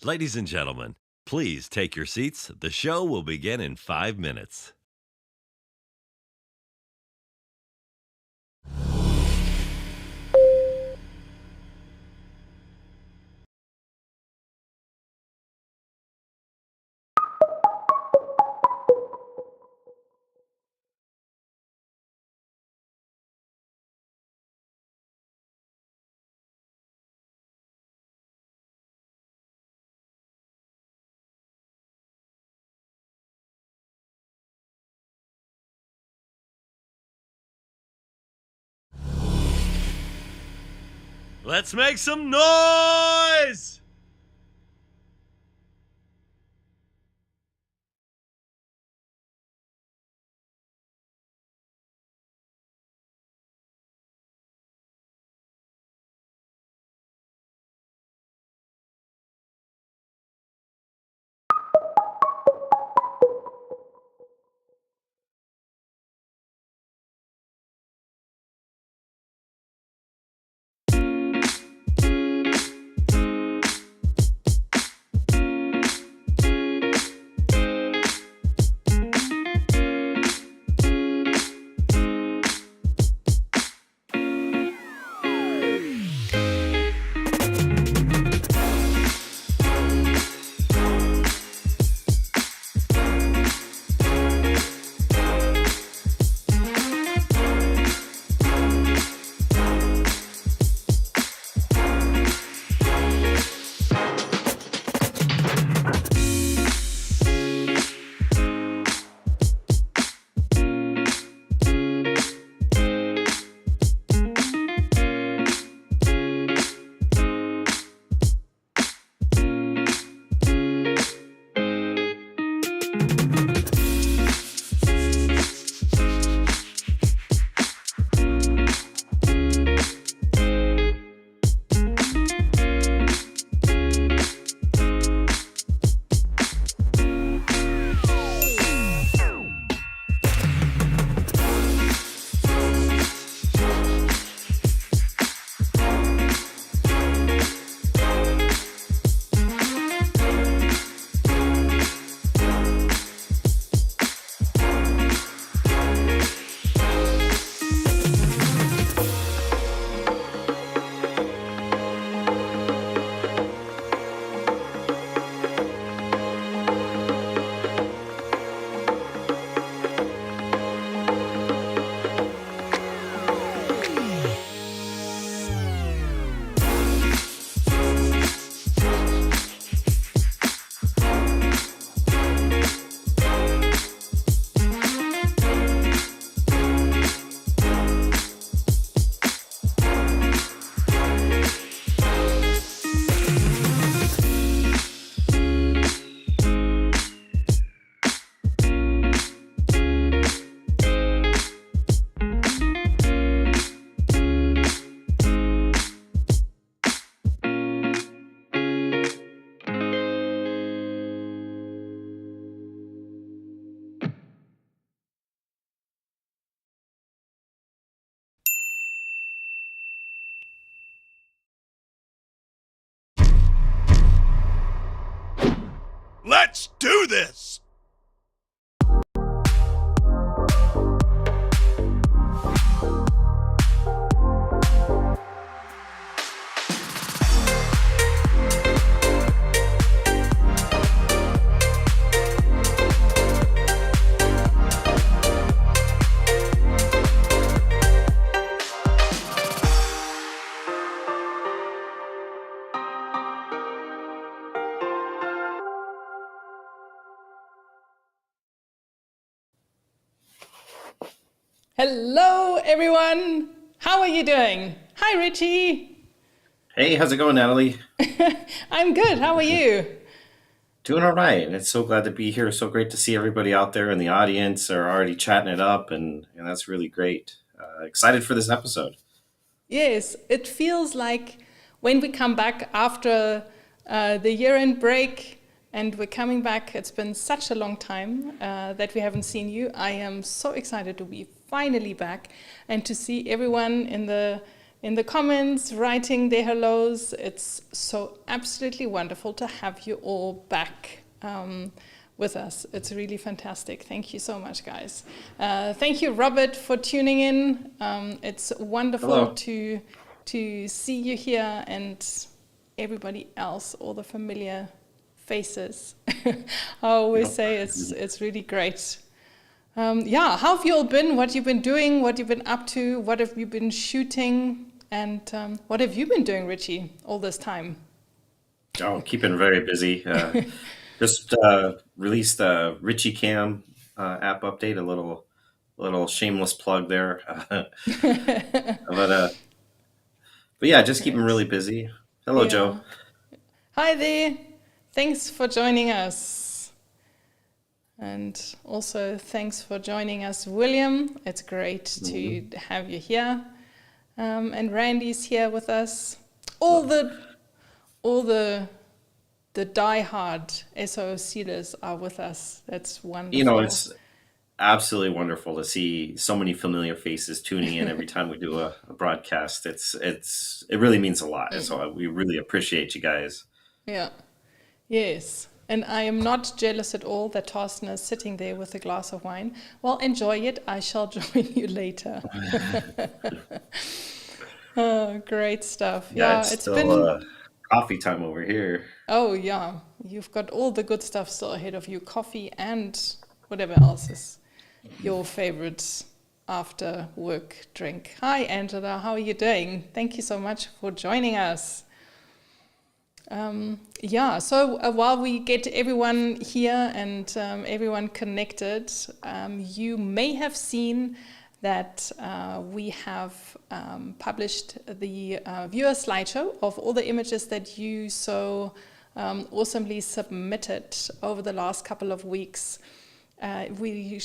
Ladies and gentlemen, please take your seats. The show will begin in 5 minutes. Let's make some noise! Let's do this! Hello, everyone. How are you doing? Hi, Ritchie. Hey, how's it going, Natalie? I'm good. How are you? Doing all right. And it's so glad to be here. So great to see everybody out there in the audience are already chatting it up, and that's really great. Excited for this episode. Yes, it feels like when we come back after the year-end break and we're coming back, it's been such a long time that we haven't seen you. I am so excited to be finally back and to see everyone in the in the comments, writing their hellos. It's so absolutely wonderful to have you all back with us. It's really fantastic. Thank you so much, guys. Thank you, Robert, for tuning in. It's wonderful to see you here and everybody else, all the familiar faces. I always say it's really great. Yeah, how have you all been? What you've been doing? What you've been up to? What have you been shooting? And what have you been doing, Ritchie, all this time? Oh, keeping very busy. Just released the Ritchie Cam app update. A little shameless plug there. But yeah, just keeping really busy. Hello, Joe. Hi there. Thanks for joining us. And also thanks for joining us, William. It's great to have you here. And Randy's here with us. All the diehard SO sealers are with us. That's wonderful. You know, it's absolutely wonderful to see so many familiar faces tuning in every time we do a broadcast. It really means a lot. So we really appreciate you guys. Yeah. Yes. And I am not jealous at all that Thorsten is sitting there with a glass of wine. Well, enjoy it. I shall join you later. Oh, great stuff. Yeah, it's still been coffee time over here. Oh, yeah. You've got all the good stuff still ahead of you. Coffee and whatever else is your favorite after work drink. Hi, Angela. How are you doing? Thank you so much for joining us. Yeah, so while we get everyone here and everyone connected, you may have seen that we have published the viewer slideshow of all the images that you so awesomely submitted over the last couple of weeks. We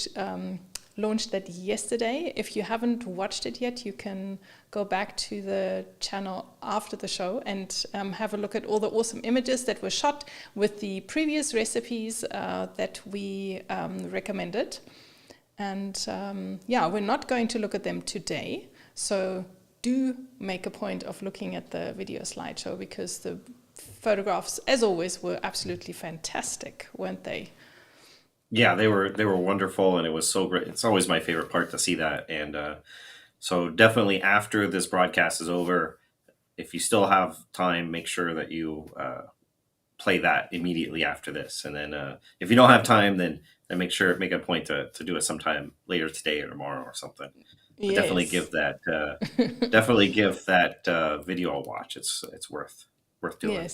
launched that yesterday. If you haven't watched it yet, you can go back to the channel after the show and have a look at all the awesome images that were shot with the previous recipes that we recommended. And yeah, we're not going to look at them today. So do make a point of looking at the video slideshow because the photographs, as always, were absolutely fantastic, weren't they? Yeah, they were wonderful, and it was so great. It's always my favorite part to see that. And so definitely after this broadcast is over, if you still have time, make sure that you play that immediately after this. And then if you don't have time, then make a point to do it sometime later today or tomorrow or something. Yes. Definitely give that video a watch. It's worth doing.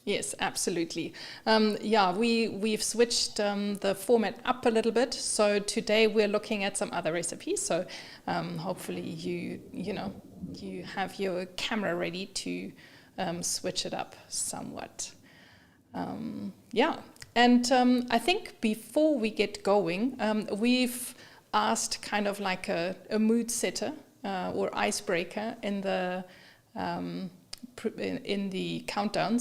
Yes, absolutely. Yeah, we've switched the format up a little bit. So today we're looking at some other recipes. So hopefully you have your camera ready to switch it up somewhat. Yeah, and I think before we get going, we've asked kind of like a mood setter or icebreaker in the countdown,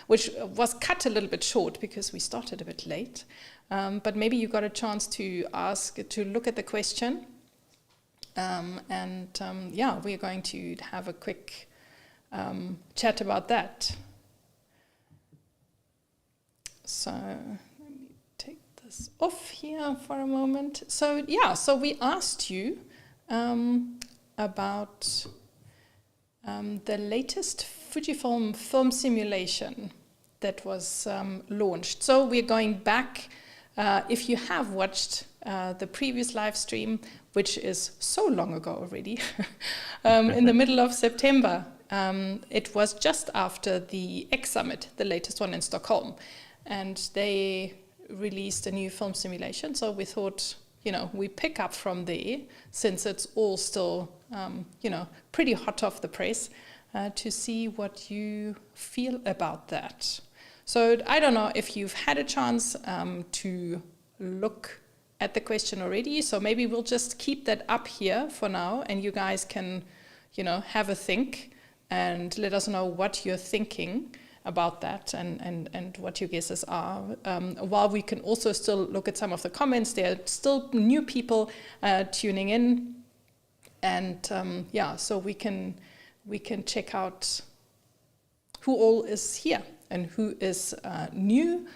which was cut a little bit short because we started a bit late. But maybe you got a chance to look at the question. Yeah, we're going to have a quick chat about that. So let me take this off here for a moment. So yeah, so we asked you about the latest Fujifilm film simulation that was launched. So we're going back, if you have watched the previous live stream, which is so long ago already, in the middle of September. It was just after the X Summit, the latest one in Stockholm, and they released a new film simulation. So we thought, we pick up from there, since it's all still, pretty hot off the press, to see what you feel about that. So I don't know if you've had a chance to look at the question already. So maybe we'll just keep that up here for now, and you guys can, have a think and let us know what you're thinking about that and what your guesses are. While we can also still look at some of the comments, there are still new people tuning in. And yeah, so we can we can check out who all is here and who is new,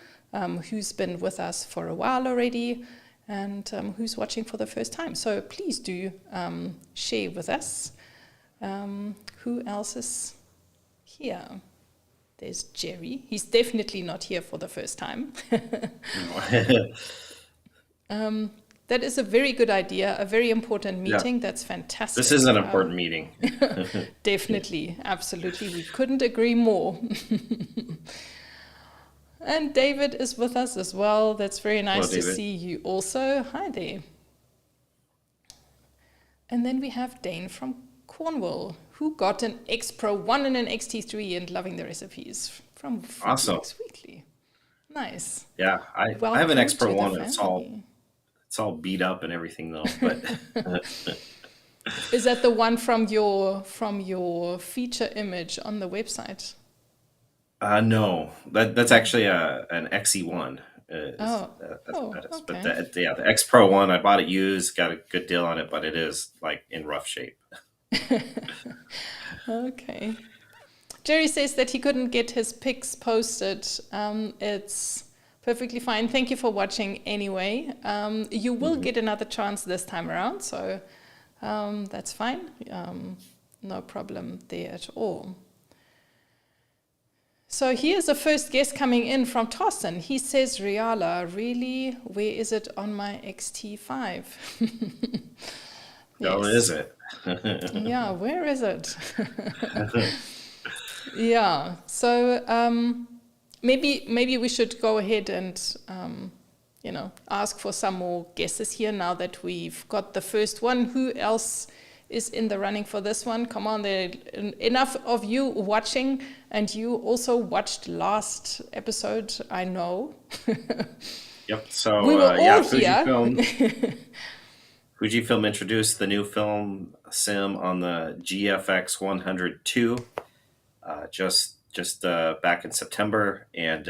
who's been with us for a while already, and who's watching for the first time. So please do share with us. Who else is here? There's Jerry. He's definitely not here for the first time. That is a very good idea, a very important meeting. Yeah. That's fantastic. This is an important meeting. Definitely, absolutely. We couldn't agree more. And David is with us as well. That's very nice to see you also. Hi there. And then we have Dane from Cornwall, who got an X Pro 1 and an XT3 and loving the recipes from Awesome. Weekly. Nice. Yeah, I have an X Pro 1 and it's all beat up and everything though. But is that the one from your feature image on the website? No, that's actually an XE1. Okay. But the X Pro 1, I bought it used, got a good deal on it, but it is like in rough shape. Okay. Jerry says that he couldn't get his pics posted. It's perfectly fine. Thank you for watching anyway. You will get another chance this time around, so that's fine. No problem there at all. So here's the first guest coming in from Tossin. He says, Reala, really? Where is it on my XT5? Yes. Where is it? Yeah, where is it? Yeah, so maybe we should go ahead and ask for some more guesses here now that we've got the first one. Who else is in the running for this one? Come on, there are enough of you watching, and you also watched last episode, I know. Yep. So we were all here. Fujifilm introduced the new film sim on the GFX 102 just back in September, and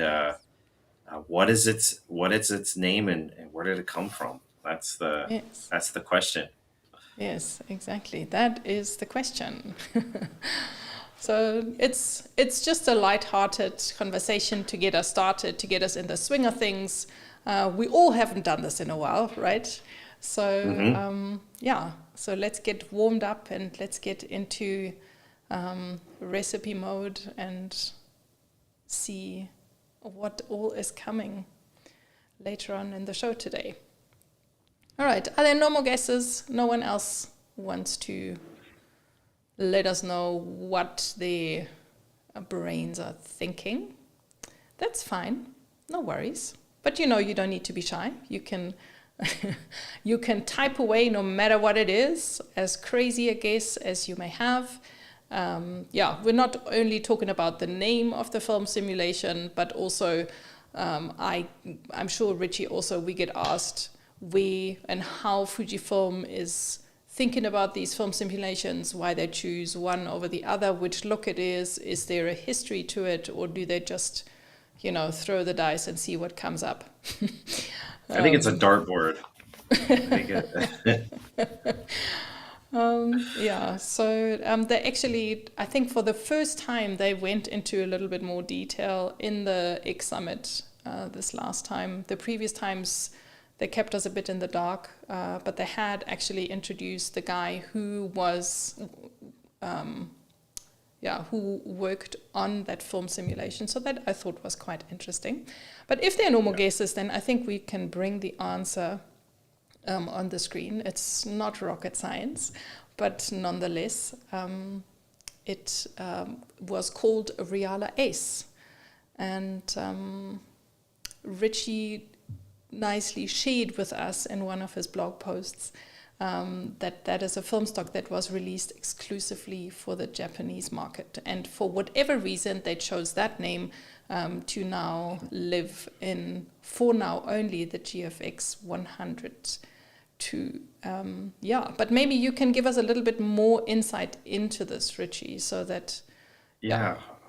what is its name and where did it come from? That's the question. Yes, exactly. That is the question. So it's just a light-hearted conversation to get us started, to get us in the swing of things. We all haven't done this in a while, right? So so let's get warmed up and let's get into recipe mode and see what all is coming later on in the show today. All right, are there no more guesses? No one else wants to let us know what their brains are thinking? That's fine, no worries. But you don't need to be shy. You can you can type away no matter what it is, as crazy a guess as you may have. We're not only talking about the name of the film simulation, but also I'm sure Ritchie also, we get asked where and how Fujifilm is thinking about these film simulations, why they choose one over the other, which look it is there a history to it, or do they just throw the dice and see what comes up? I think it's a dartboard. They actually, I think for the first time, they went into a little bit more detail in the X Summit this last time. The previous times, they kept us a bit in the dark, but they had actually introduced the guy who was, who worked on that film simulation. So that I thought was quite interesting. But if there are no more guesses, then I think we can bring the answer on the screen. It's not rocket science, but nonetheless, it was called Reala Ace. And Ritchie nicely shared with us in one of his blog posts that is a film stock that was released exclusively for the Japanese market. And for whatever reason, they chose that name to now live in, for now only, the GFX 102. But maybe you can give us a little bit more insight into this, Ritchie, so that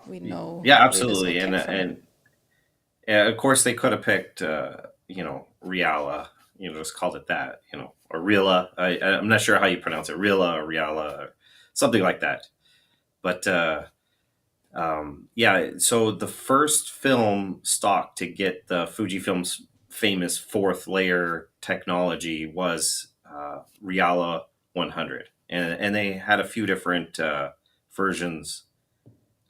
we know. Yeah, absolutely. And of course, they could have picked, Reala, just called it that, or Reala. I'm not sure how you pronounce it, Reala or Reala, or something like that. But yeah, so the first film stock to get the Fujifilm's famous fourth layer technology was Reala 100, and they had a few different versions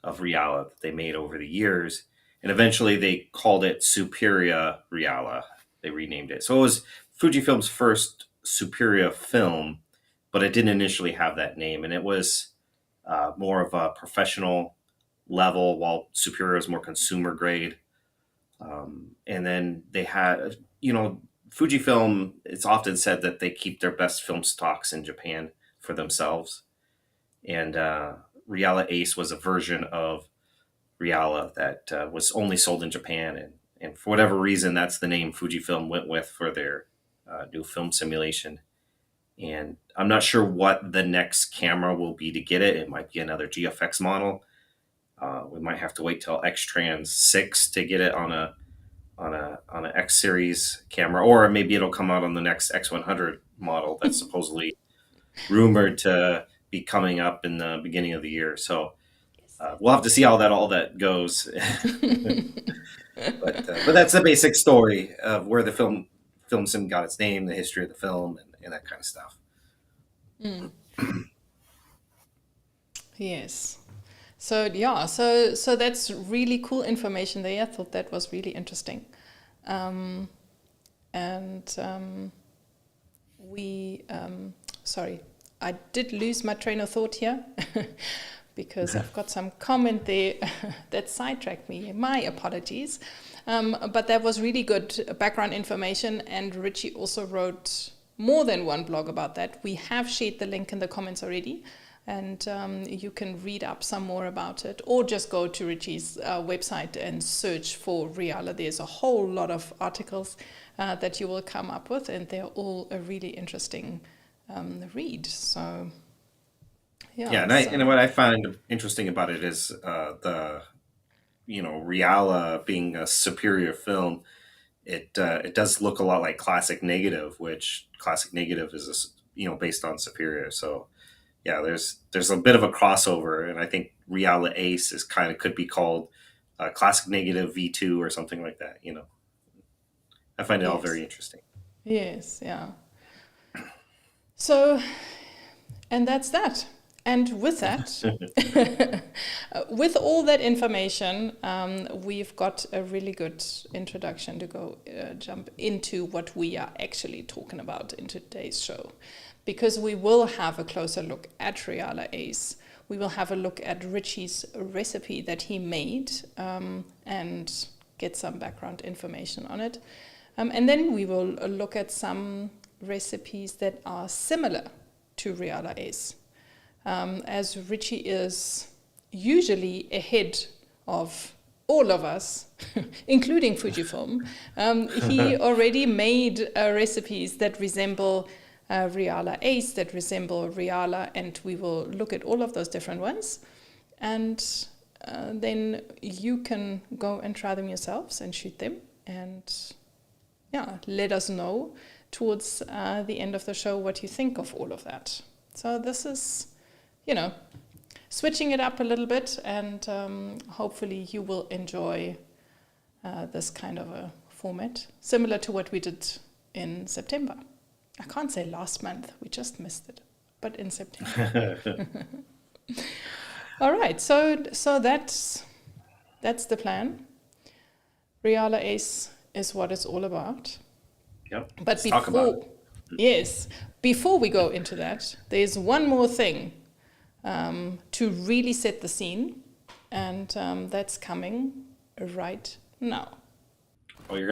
of Reala that they made over the years, and eventually they called it Superior Reala. They renamed it, so it was Fujifilm's first Superior film, but it didn't initially have that name, and it was more of a professional level, while Superior is more consumer grade. And then they had, Fujifilm, it's often said that they keep their best film stocks in Japan for themselves. And Reala Ace was a version of Reala that was only sold in Japan. And for whatever reason, that's the name Fujifilm went with for their new film simulation. And I'm not sure what the next camera will be to get it. It might be another GFX model. We might have to wait till X-Trans 6 to get it on an X series camera, or maybe it'll come out on the next X100 model that's supposedly rumored to be coming up in the beginning of the year. So we'll have to see how all that goes. But that's the basic story of where the film sim got its name, the history of the film, and that kind of stuff. Yes. So yeah, so that's really cool information there. I thought that was really interesting. Sorry, I did lose my train of thought here because I've got some comment there that sidetracked me. My apologies. But that was really good background information, and Ritchie also wrote more than one blog about that. We have shared the link in the comments already, and you can read up some more about it, or just go to Ritchie's website and search for Reala. There's a whole lot of articles that you will come up with, and they're all a really interesting read. So yeah, and what I find interesting about it is the Reala being a superior film. It does look a lot like Classic Negative, which Classic Negative is based on Superior. So yeah, there's a bit of a crossover, and I think Reala Ace could be called Classic Negative V2 or something like that. I find it all very interesting. Yes, yeah. So, and that's that. And with that, with all that information, we've got a really good introduction to go jump into what we are actually talking about in today's show. Because we will have a closer look at Reala Ace. We will have a look at Ritchie's recipe that he made and get some background information on it. And then we will look at some recipes that are similar to Reala Ace. As Ritchie is usually ahead of all of us, including Fujifilm, he already made recipes that resemble Reala Ace, that resemble Reala, and we will look at all of those different ones. And then you can go and try them yourselves and shoot them. And yeah, let us know towards the end of the show what you think of all of that. So this is, switching it up a little bit, and hopefully you will enjoy this kind of a format, similar to what we did in September. I can't say last month, we just missed it, but in September. All right, so that's the plan. Reala Ace is what it's all about. Yep. But before we go into that, there's one more thing to really set the scene, and that's coming right now. Oh, you're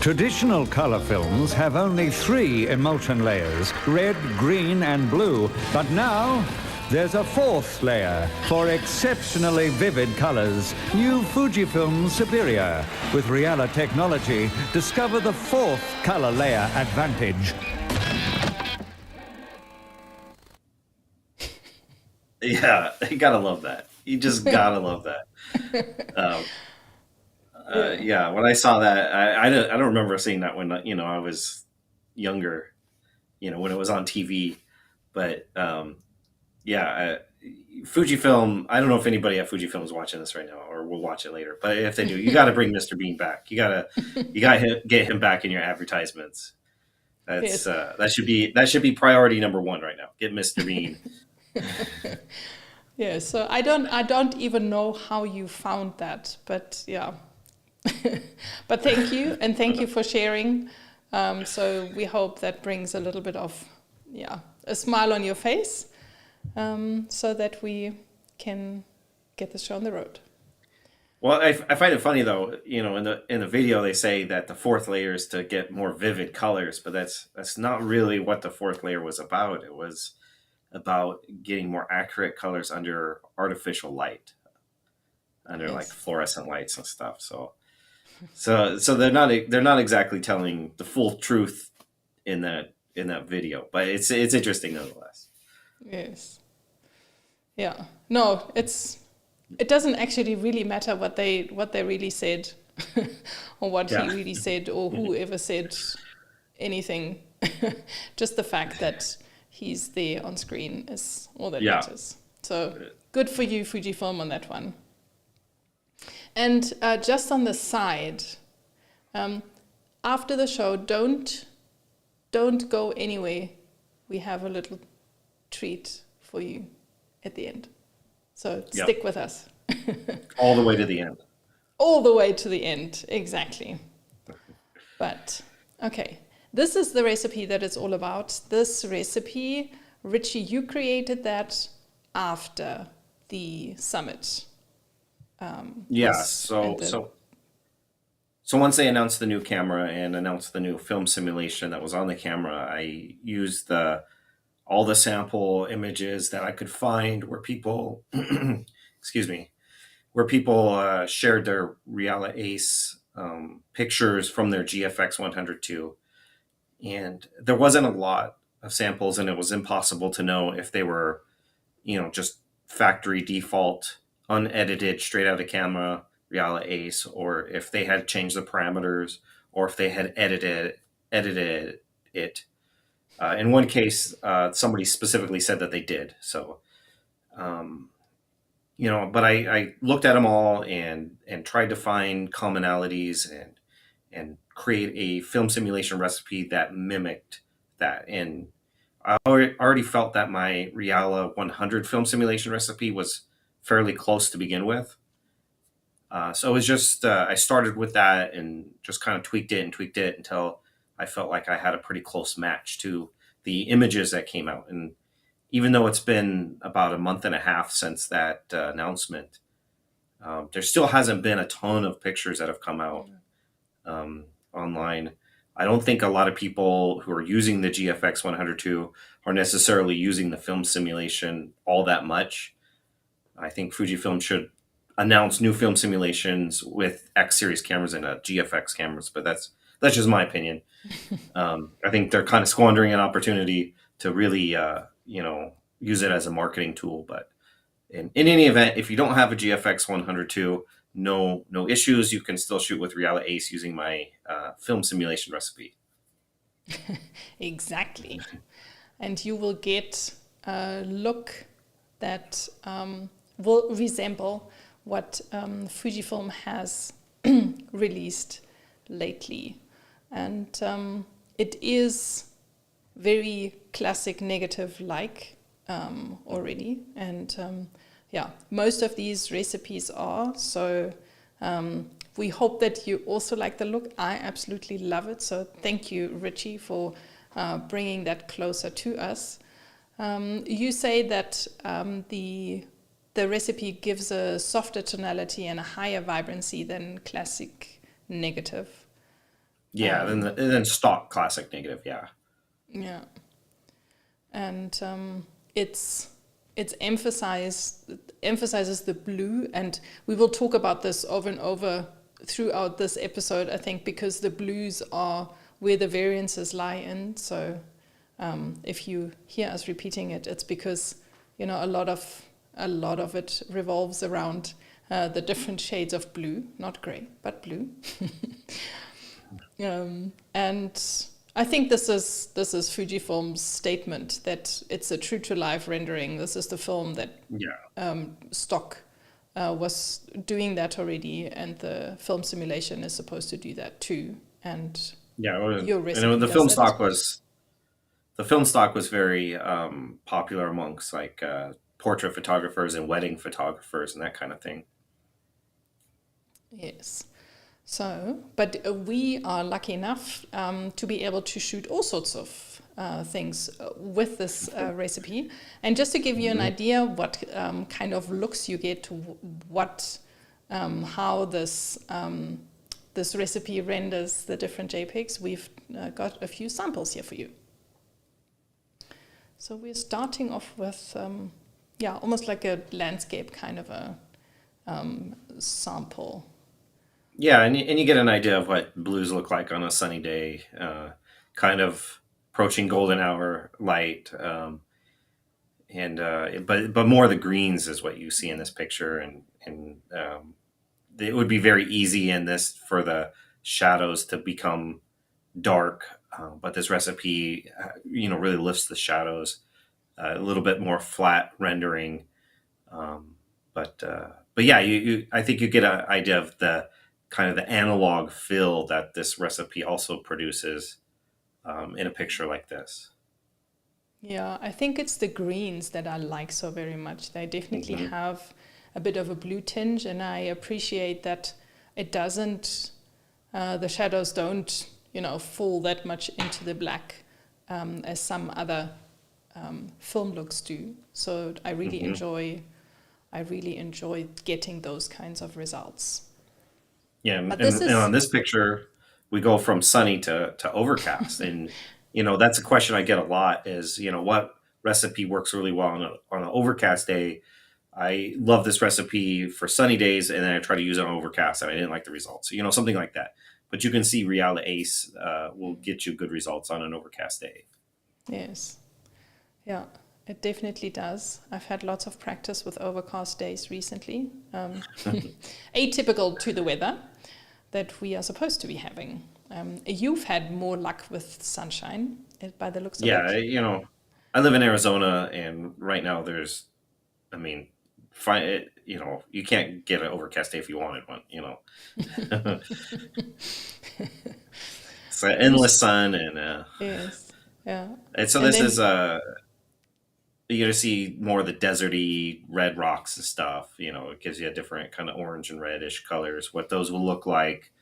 Traditional color films have only 3 emulsion layers, red, green, and blue. But now, there's a 4th layer for exceptionally vivid colors. New Fujifilm Superior. With Reala technology, discover the 4th color layer advantage. Yeah, you gotta love that. You just gotta love that. Yeah, when I saw that, I don't remember seeing that when I was younger, when it was on TV. But yeah, Fujifilm. I don't know if anybody at Fujifilm is watching this right now or will watch it later. But if they do, you got to bring Mr. Bean back. You gotta get him back in your advertisements. Yes. That should be priority number one right now. Get Mr. Bean. Yeah, so I don't even know how you found that, but yeah. But thank you, and thank you for sharing. So we hope that brings a little bit of, a smile on your face, so that we can get the show on the road. Well, I find it funny though. In the video they say that the fourth layer is to get more vivid colors, but that's not really what the fourth layer was about. It was about getting more accurate colors under artificial light, under like fluorescent lights and stuff. So they're not exactly telling the full truth in that video, but it's interesting nonetheless. Yes. Yeah. No, it doesn't actually really matter what they really said, or what he really said, or whoever said anything. Just the fact that he's there on screen is all that matters. So good for you, Fujifilm, on that one. And just on the side, after the show, don't go anywhere. We have a little treat for you at the end. So stick with us. All the way to the end. All the way to the end, exactly. But, okay. This is the recipe that it's all about. This recipe, Ritchie, you created that after the summit. So once they announced the new camera and announced the new film simulation that was on the camera, I used all the sample images that I could find where people, shared their Reala Ace pictures from their GFX 102. And there wasn't a lot of samples, and it was impossible to know if they were, just factory default, unedited, straight out of camera Reala Ace, or if they had changed the parameters, or if they had edited it. In one case, somebody specifically said that they did. So, but I looked at them all and tried to find commonalities and create a film simulation recipe that mimicked that. And I already felt that my Reala 100 film simulation recipe was fairly close to begin with. So it was just, I started with that and just kind of tweaked it until I felt like I had a pretty close match to the images that came out. And even though it's been about a month and a half since that announcement, there still hasn't been a ton of pictures that have come out online. I don't think a lot of people who are using the GFX 102 are necessarily using the film simulation all that much. I think Fujifilm should announce new film simulations with X series cameras and GFX cameras, but that's just my opinion. I think they're kind of squandering an opportunity to really, use it as a marketing tool. But in any event, if you don't have a GFX 102, no issues. You can still shoot with Reala Ace using my film simulation recipe. Exactly. And you will get a look that will resemble what Fujifilm has released lately. And it is very classic negative-like already. And most of these recipes are. So we hope that you also like the look. I absolutely love it. So thank you, Ritchie, for bringing that closer to us. You say that the recipe gives a softer tonality and a higher vibrancy than classic negative. Yeah, then stock classic negative, yeah. Yeah. And it's emphasizes the blue, and we will talk about this over and over throughout this episode, I think, because the blues are where the variances lie in. So if you hear us repeating it, it's because a lot of it revolves around the different shades of blue, not grey, but blue. And I think this is Fujifilm's statement that it's a true to life rendering. This is the film that stock was doing that already, and the film simulation is supposed to do that too. And your recipe and the does film that as stock well. was very popular amongst like portrait photographers and wedding photographers and that kind of thing. Yes. So, but we are lucky enough to be able to shoot all sorts of things with this recipe. And just to give you an idea what kind of looks you get, how this this recipe renders the different JPEGs, we've got a few samples here for you. So we're starting off with, almost like a landscape kind of a sample. Yeah, and you get an idea of what blues look like on a sunny day, kind of approaching golden hour light, but more the greens is what you see in this picture, and it would be very easy in this for the shadows to become dark, but this recipe, really lifts the shadows, a little bit more flat rendering, but yeah, I think you get an idea of the kind of the analog feel that this recipe also produces in a picture like this. Yeah, I think it's the greens that I like so very much. They definitely have a bit of a blue tinge, and I appreciate that it doesn't, the shadows don't, fall that much into the black as some other film looks do. So I really enjoy getting those kinds of results. Yeah, and on this picture, we go from sunny to overcast, and that's a question I get a lot: is what recipe works really well on an overcast day? I love this recipe for sunny days, and then I try to use it on overcast, and I didn't like the results. Something like that. But you can see Reala Ace will get you good results on an overcast day. Yes, yeah. It definitely does. I've had lots of practice with overcast days recently. Atypical to the weather that we are supposed to be having. You've had more luck with sunshine by the looks of it. Yeah, I live in Arizona, and right now there's, you can't get an overcast day if you wanted one, It's an endless sun, and yes, yeah. And so this is you're gonna see more of the deserty red rocks and stuff. It gives you a different kind of orange and reddish colors, what those will look like,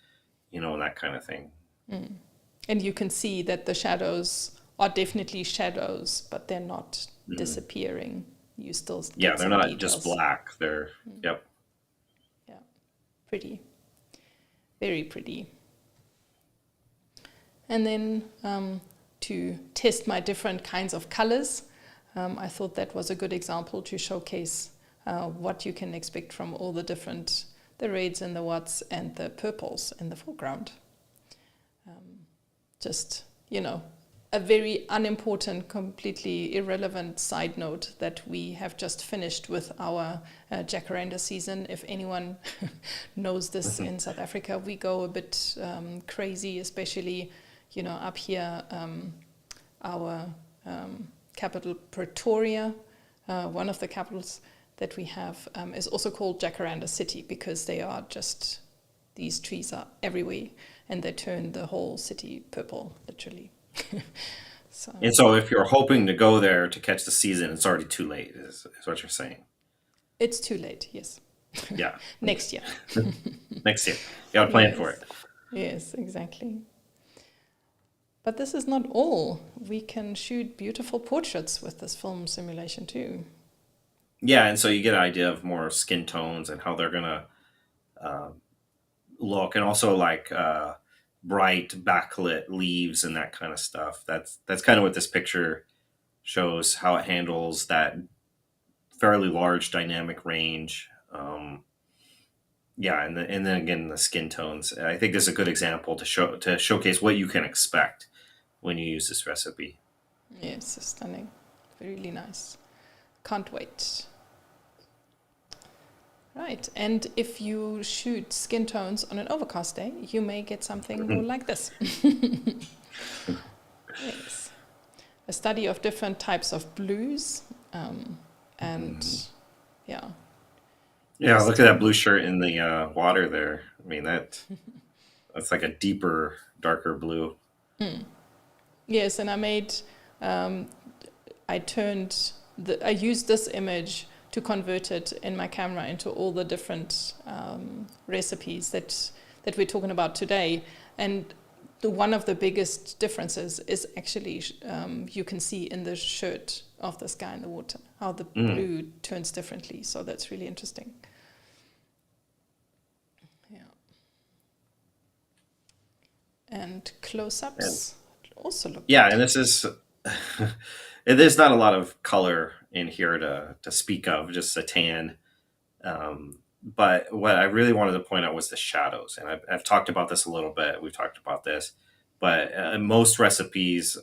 and that kind of thing. And you can see that the shadows are definitely shadows, but they're not disappearing. You still get they're some not details. just black. They're yep. Yeah, pretty, very pretty. And then to test my different kinds of colors, I thought that was a good example to showcase what you can expect from all the different, the reds and the whites and the purples in the foreground. Just, a very unimportant, completely irrelevant side note that we have just finished with our jacaranda season. If anyone knows this in South Africa, we go a bit crazy, especially, up here, our capital Pretoria, one of the capitals that we have, is also called Jacaranda City because these trees are everywhere and they turn the whole city purple, literally. And so if you're hoping to go there to catch the season, it's already too late, is what you're saying. It's too late, yes. Yeah. Next year. Next year. You got to plan for it. Yes, exactly. But this is not all. We can shoot beautiful portraits with this film simulation too. Yeah, and so you get an idea of more skin tones and how they're going to look, and also like bright backlit leaves and that kind of stuff. That's kind of what this picture shows, how it handles that fairly large dynamic range. And then again the skin tones. I think this is a good example to showcase what you can expect when you use this recipe. Yes, it's stunning. Really nice. Can't wait. Right. And if you shoot skin tones on an overcast day, you may get something more like this. Yes. A study of different types of blues. And yeah. Yeah, look at that blue shirt in the water there. I mean, that's like a deeper, darker blue. Yes, and I used this image to convert it in my camera into all the different recipes that we're talking about today. And one of the biggest differences is actually you can see in the shirt of this guy in the water how the blue turns differently. So that's really interesting. Yeah. And close-ups also look Yeah, and this is there's not a lot of color in here to speak of, just a tan. But what I really wanted to point out was the shadows, and I've talked about this a little bit. We've talked about this, but in most recipes,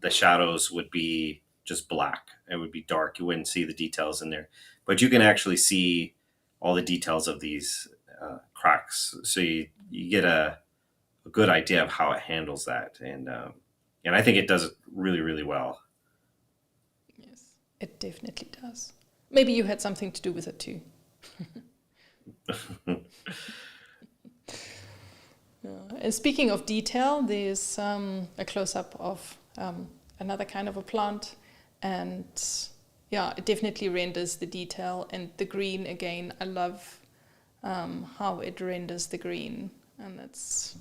the shadows would be just black. It would be dark. You wouldn't see the details in there, but you can actually see all the details of these cracks. So you get a good idea of how it handles that, and I think it does it really, really well. Yes, it definitely does. Maybe you had something to do with it too. And speaking of detail, there's a close-up of another kind of a plant, and yeah, it definitely renders the detail. And the green again, I love how it renders the green, and it's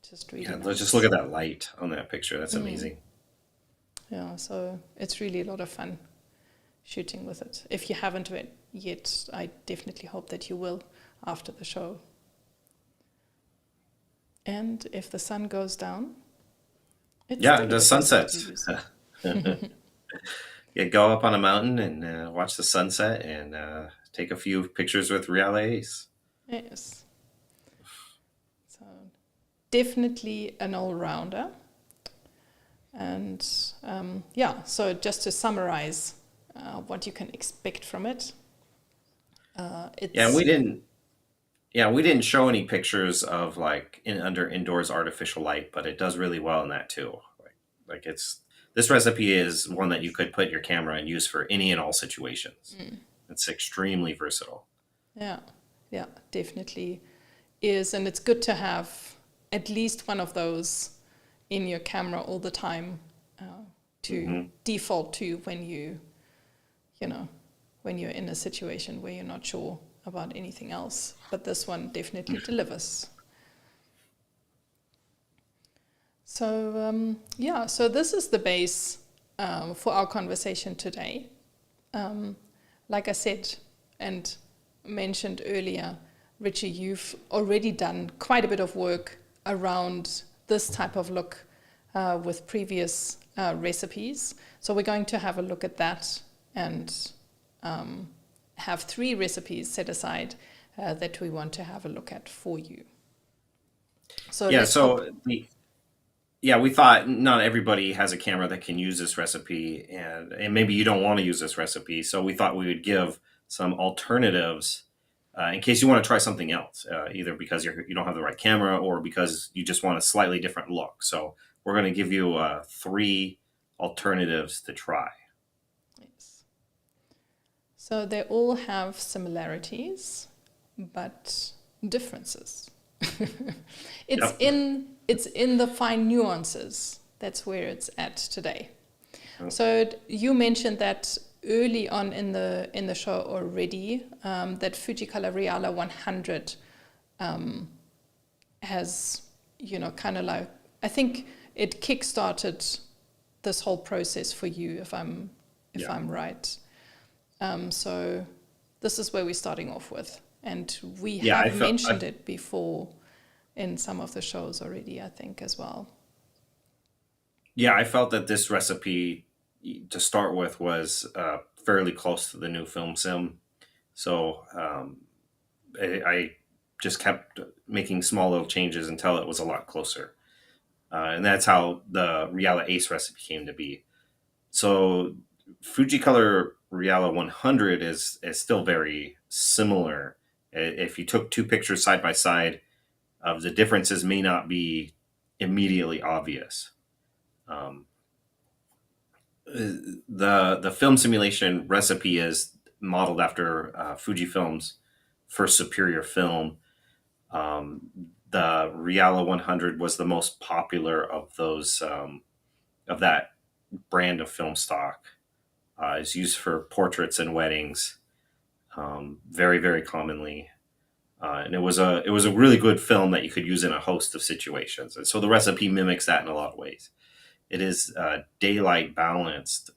just really nice. Let's just look at that light on that picture. That's amazing. Yeah, so it's really a lot of fun shooting with it. If you haven't yet, I definitely hope that you will after the show. And if the sun goes down, it does sunset. Go up on a mountain and watch the sunset and take a few pictures with Reala Ace. Yes. So definitely an all-rounder. And so just to summarize what you can expect from it. We didn't show any pictures of like under indoors artificial light, but it does really well in that too. Like this recipe is one that you could put your camera and use for any and all situations. It's extremely versatile. Yeah, definitely is, and it's good to have at least one of those in your camera all the time to default to when you're in a situation where you're not sure about anything else. But this one definitely delivers. So so this is the base for our conversation today. Like I said and mentioned earlier, Ritchie, you've already done quite a bit of work around this type of look with previous recipes. So we're going to have a look at that and have 3 recipes set aside that we want to have a look at for you. We thought not everybody has a camera that can use this recipe, and maybe you don't want to use this recipe. So we thought we would give some alternatives in case you want to try something else, either because you don't have the right camera or because you just want a slightly different look. So we're going to give you 3 alternatives to try. Yes. So they all have similarities, but differences. It's in the fine nuances. That's where it's at today. Okay. So you mentioned that early on in the show already, that Fujicolor Reala 100 has, kind of like, I think it kickstarted this whole process for you, if I'm right. So this is where we're starting off with, and we have mentioned it before in some of the shows already, I think, as well. Yeah, I felt that this recipe to start with was fairly close to the new film sim. So I just kept making small little changes until it was a lot closer. And that's how the Reala Ace recipe came to be. So Fujicolor Reala 100 is still very similar. If you took two pictures side by side, the differences may not be immediately obvious. The film simulation recipe is modeled after Fujifilm's first superior film. The Reala 100 was the most popular of those of that brand of film stock. It's used for portraits and weddings, very, very commonly. And it was a really good film that you could use in a host of situations. And so the recipe mimics that in a lot of ways. It is daylight balanced,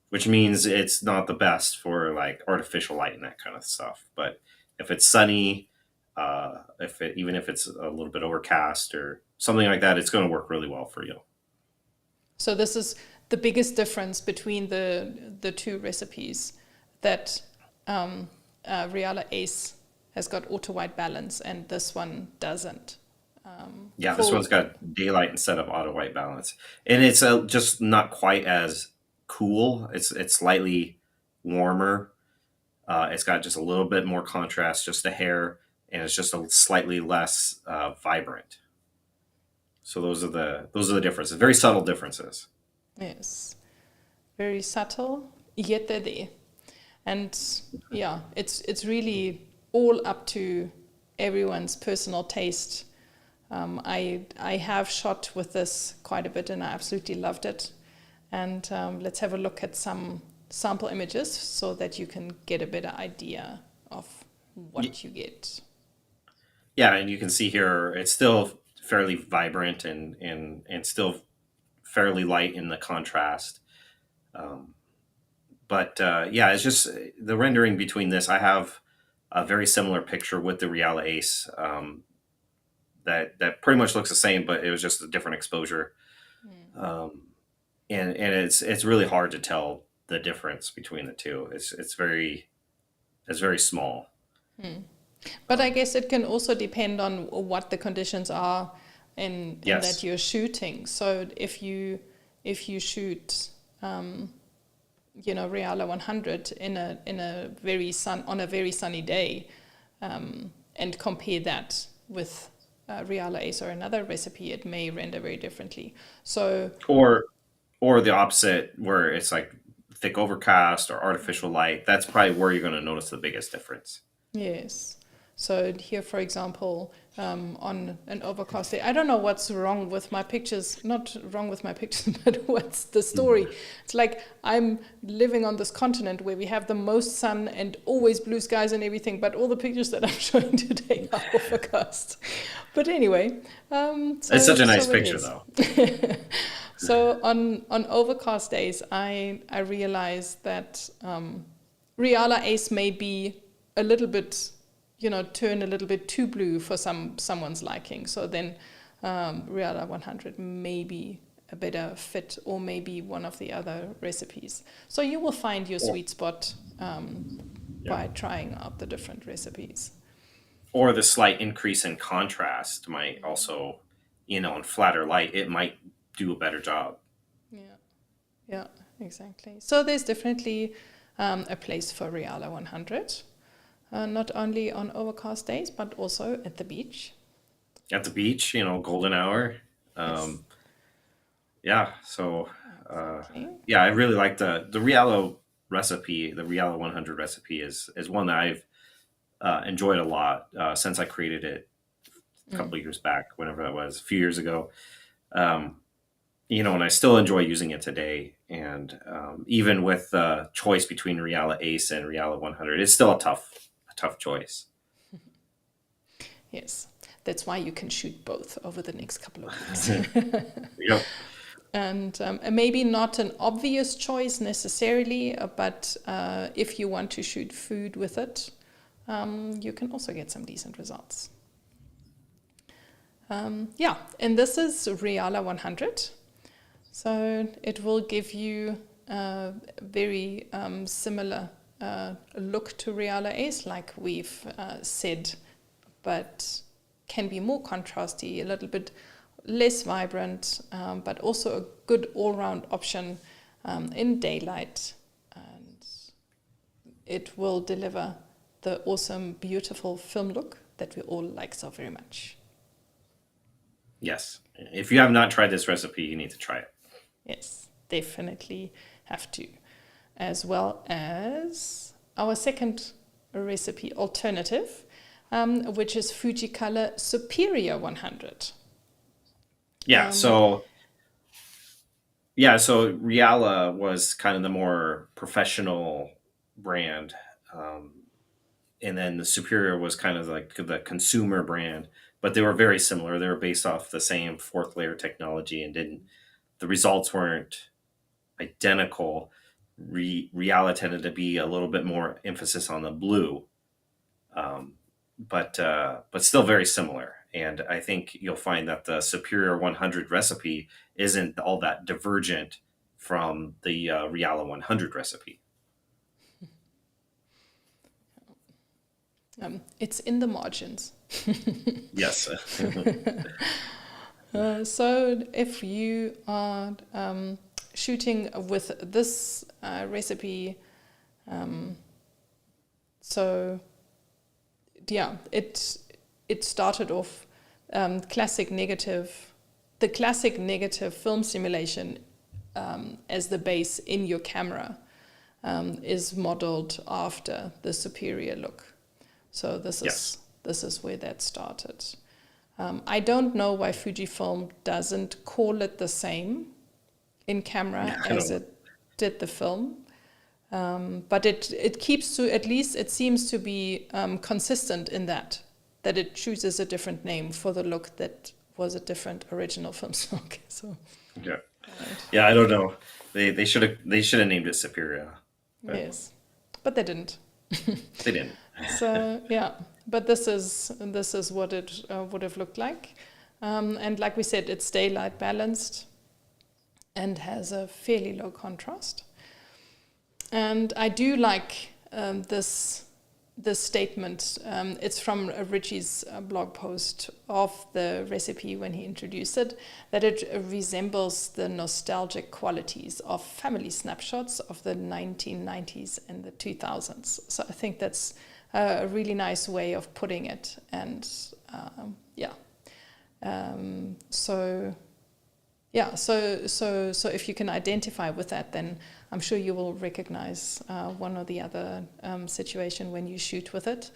which means it's not the best for like artificial light and that kind of stuff. But if it's sunny, even if it's a little bit overcast or something like that, it's going to work really well for you. So this is the biggest difference between the two recipes, that Reala Ace has got auto white balance and this one doesn't. This one's got daylight instead of auto white balance, and it's just not quite as cool. It's slightly warmer. It's got just a little bit more contrast, just a hair, and it's just a slightly less vibrant. So those are the differences. Very subtle differences. Yes, very subtle, yet they're there. And yeah, it's really all up to everyone's personal taste. I have shot with this quite a bit and I absolutely loved it. And let's have a look at some sample images so that you can get a better idea of what you get. Yeah, and you can see here it's still fairly vibrant and still fairly light in the contrast. It's just the rendering between this. I have a very similar picture with the Reala Ace that pretty much looks the same, but it was just a different exposure. And it's really hard to tell the difference between the two. It's very small. But I guess it can also depend on what the conditions are in that you're shooting. So if you shoot Reala 100 on a very sunny day, and compare that with Reala Ace or another recipe, it may render very differently. So or the opposite, where it's like thick overcast or artificial light. That's probably where you're going to notice the biggest difference. Yes. So here, for example, on an overcast day, I don't know what's wrong with my pictures, not wrong with my pictures, but what's the story? It's like I'm living on this continent where we have the most sun and always blue skies and everything, but all the pictures that I'm showing today are overcast. But anyway. It's such a nice picture, though. So on overcast days, I realized that Reala Ace may be a little bit, turn a little bit too blue for someone's liking. So then Reala 100 may be a better fit, or maybe one of the other recipes. So you will find your sweet spot by trying out the different recipes. Or the slight increase in contrast might also, in flatter light, it might do a better job. Yeah, exactly. So there's definitely a place for Reala 100. Not only on overcast days, but also at the beach. At the beach, golden hour. Yes. I really like the Reala recipe. The Reala 100 recipe is one that I've enjoyed a lot since I created it a couple of years back, whenever that was, a few years ago. And I still enjoy using it today. And even with the choice between Reala Ace and Reala 100, it's still a tough choice. Yes, that's why you can shoot both over the next couple of weeks. Yep. And maybe not an obvious choice necessarily, but if you want to shoot food with it, you can also get some decent results. And this is Reala 100. So it will give you a very similar look to Reala Ace, like we've said, but can be more contrasty, a little bit less vibrant, but also a good all-round option in daylight. And it will deliver the awesome, beautiful film look that we all like so very much. Yes. If you have not tried this recipe, you need to try it. Yes, definitely have to. As well as our second recipe alternative, which is Fujicolor Superior 100. Yeah, so Reala was kind of the more professional brand, and then the Superior was kind of like the consumer brand, but they were very similar. They were based off the same fourth layer technology, and the results weren't identical. Reala tended to be a little bit more emphasis on the blue, but still very similar. And I think you'll find that the Superior 100 recipe isn't all that divergent from the Reala 100 recipe. It's in the margins. Yes. So if you are shooting with this recipe, so yeah, it started off the classic negative film simulation as the base in your camera is modeled after the Superior look. So this is where that started. I don't know why Fujifilm doesn't call it the same in camera as it did the film. But it keeps to, at least it seems to be consistent in that it chooses a different name for the look that was a different original film look. So Yeah. Yeah, I don't know. They should have named it Superior. yes, but they didn't. They didn't. So yeah, but this is what it would have looked like, and like we said, it's daylight balanced and has a fairly low contrast. And I do like this statement. It's from Ritchie's blog post of the recipe when he introduced it, that it resembles the nostalgic qualities of family snapshots of the 1990s and the 2000s. So I think that's a really nice way of putting it. And so if you can identify with that, then I'm sure you will recognize one or the other situation when you shoot with it.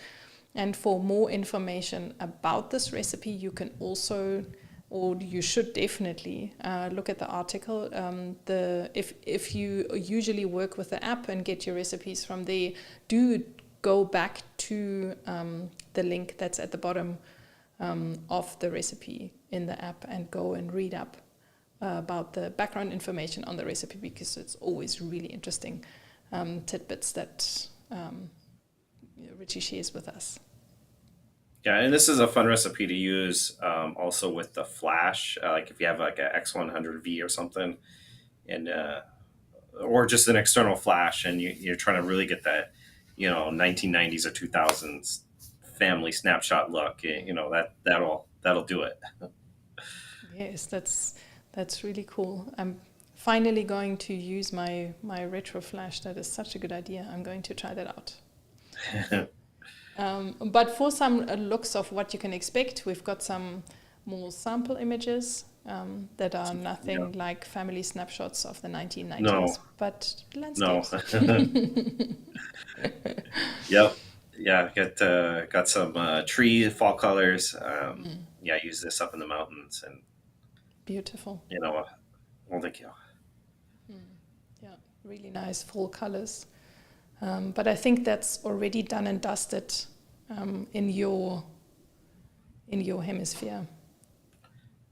And for more information about this recipe, you can also, or you should definitely look at the article. If you usually work with the app and get your recipes from there, do go back to the link that's at the bottom of the recipe in the app and go and read up about the background information on the recipe, because it's always really interesting tidbits that Ritchie shares with us. Yeah, and this is a fun recipe to use also with the flash, like if you have like a X100V or something, and or just an external flash, and you're trying to really get that 1990s or 2000s family snapshot look. That'll do it. Yes, that's really cool. I'm finally going to use my retro flash. That is such a good idea. I'm going to try that out. But for some looks of what you can expect, we've got some more sample images that are nothing like family snapshots of the 1990s, but landscapes. Yep. Yeah, got some tree fall colors. Yeah, use this up in the mountains, and beautiful. Well, thank you. Yeah, really nice fall colors. But I think that's already done and dusted in your hemisphere.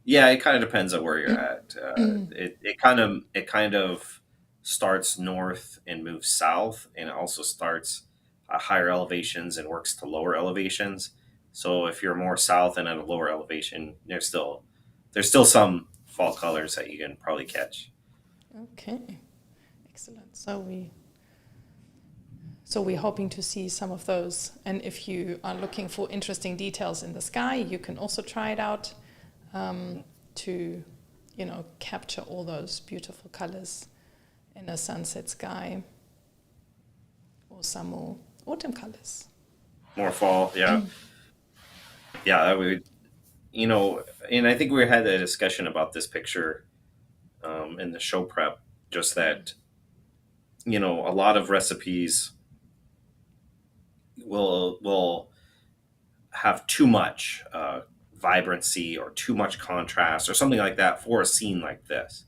Yeah, it kind of depends on where you're at. It kind of starts north and moves south, and it also starts at higher elevations and works to lower elevations. So if you're more south and at a lower elevation, there's still some fall colors that you can probably catch. Okay, excellent. So we're hoping to see some of those. And if you are looking for interesting details in the sky, you can also try it out to, capture all those beautiful colors in a sunset sky. or some more autumn colors. More fall, yeah. Yeah, I would, and I think we had a discussion about this picture in the show prep, just that, a lot of recipes will have too much vibrancy or too much contrast or something like that for a scene like this.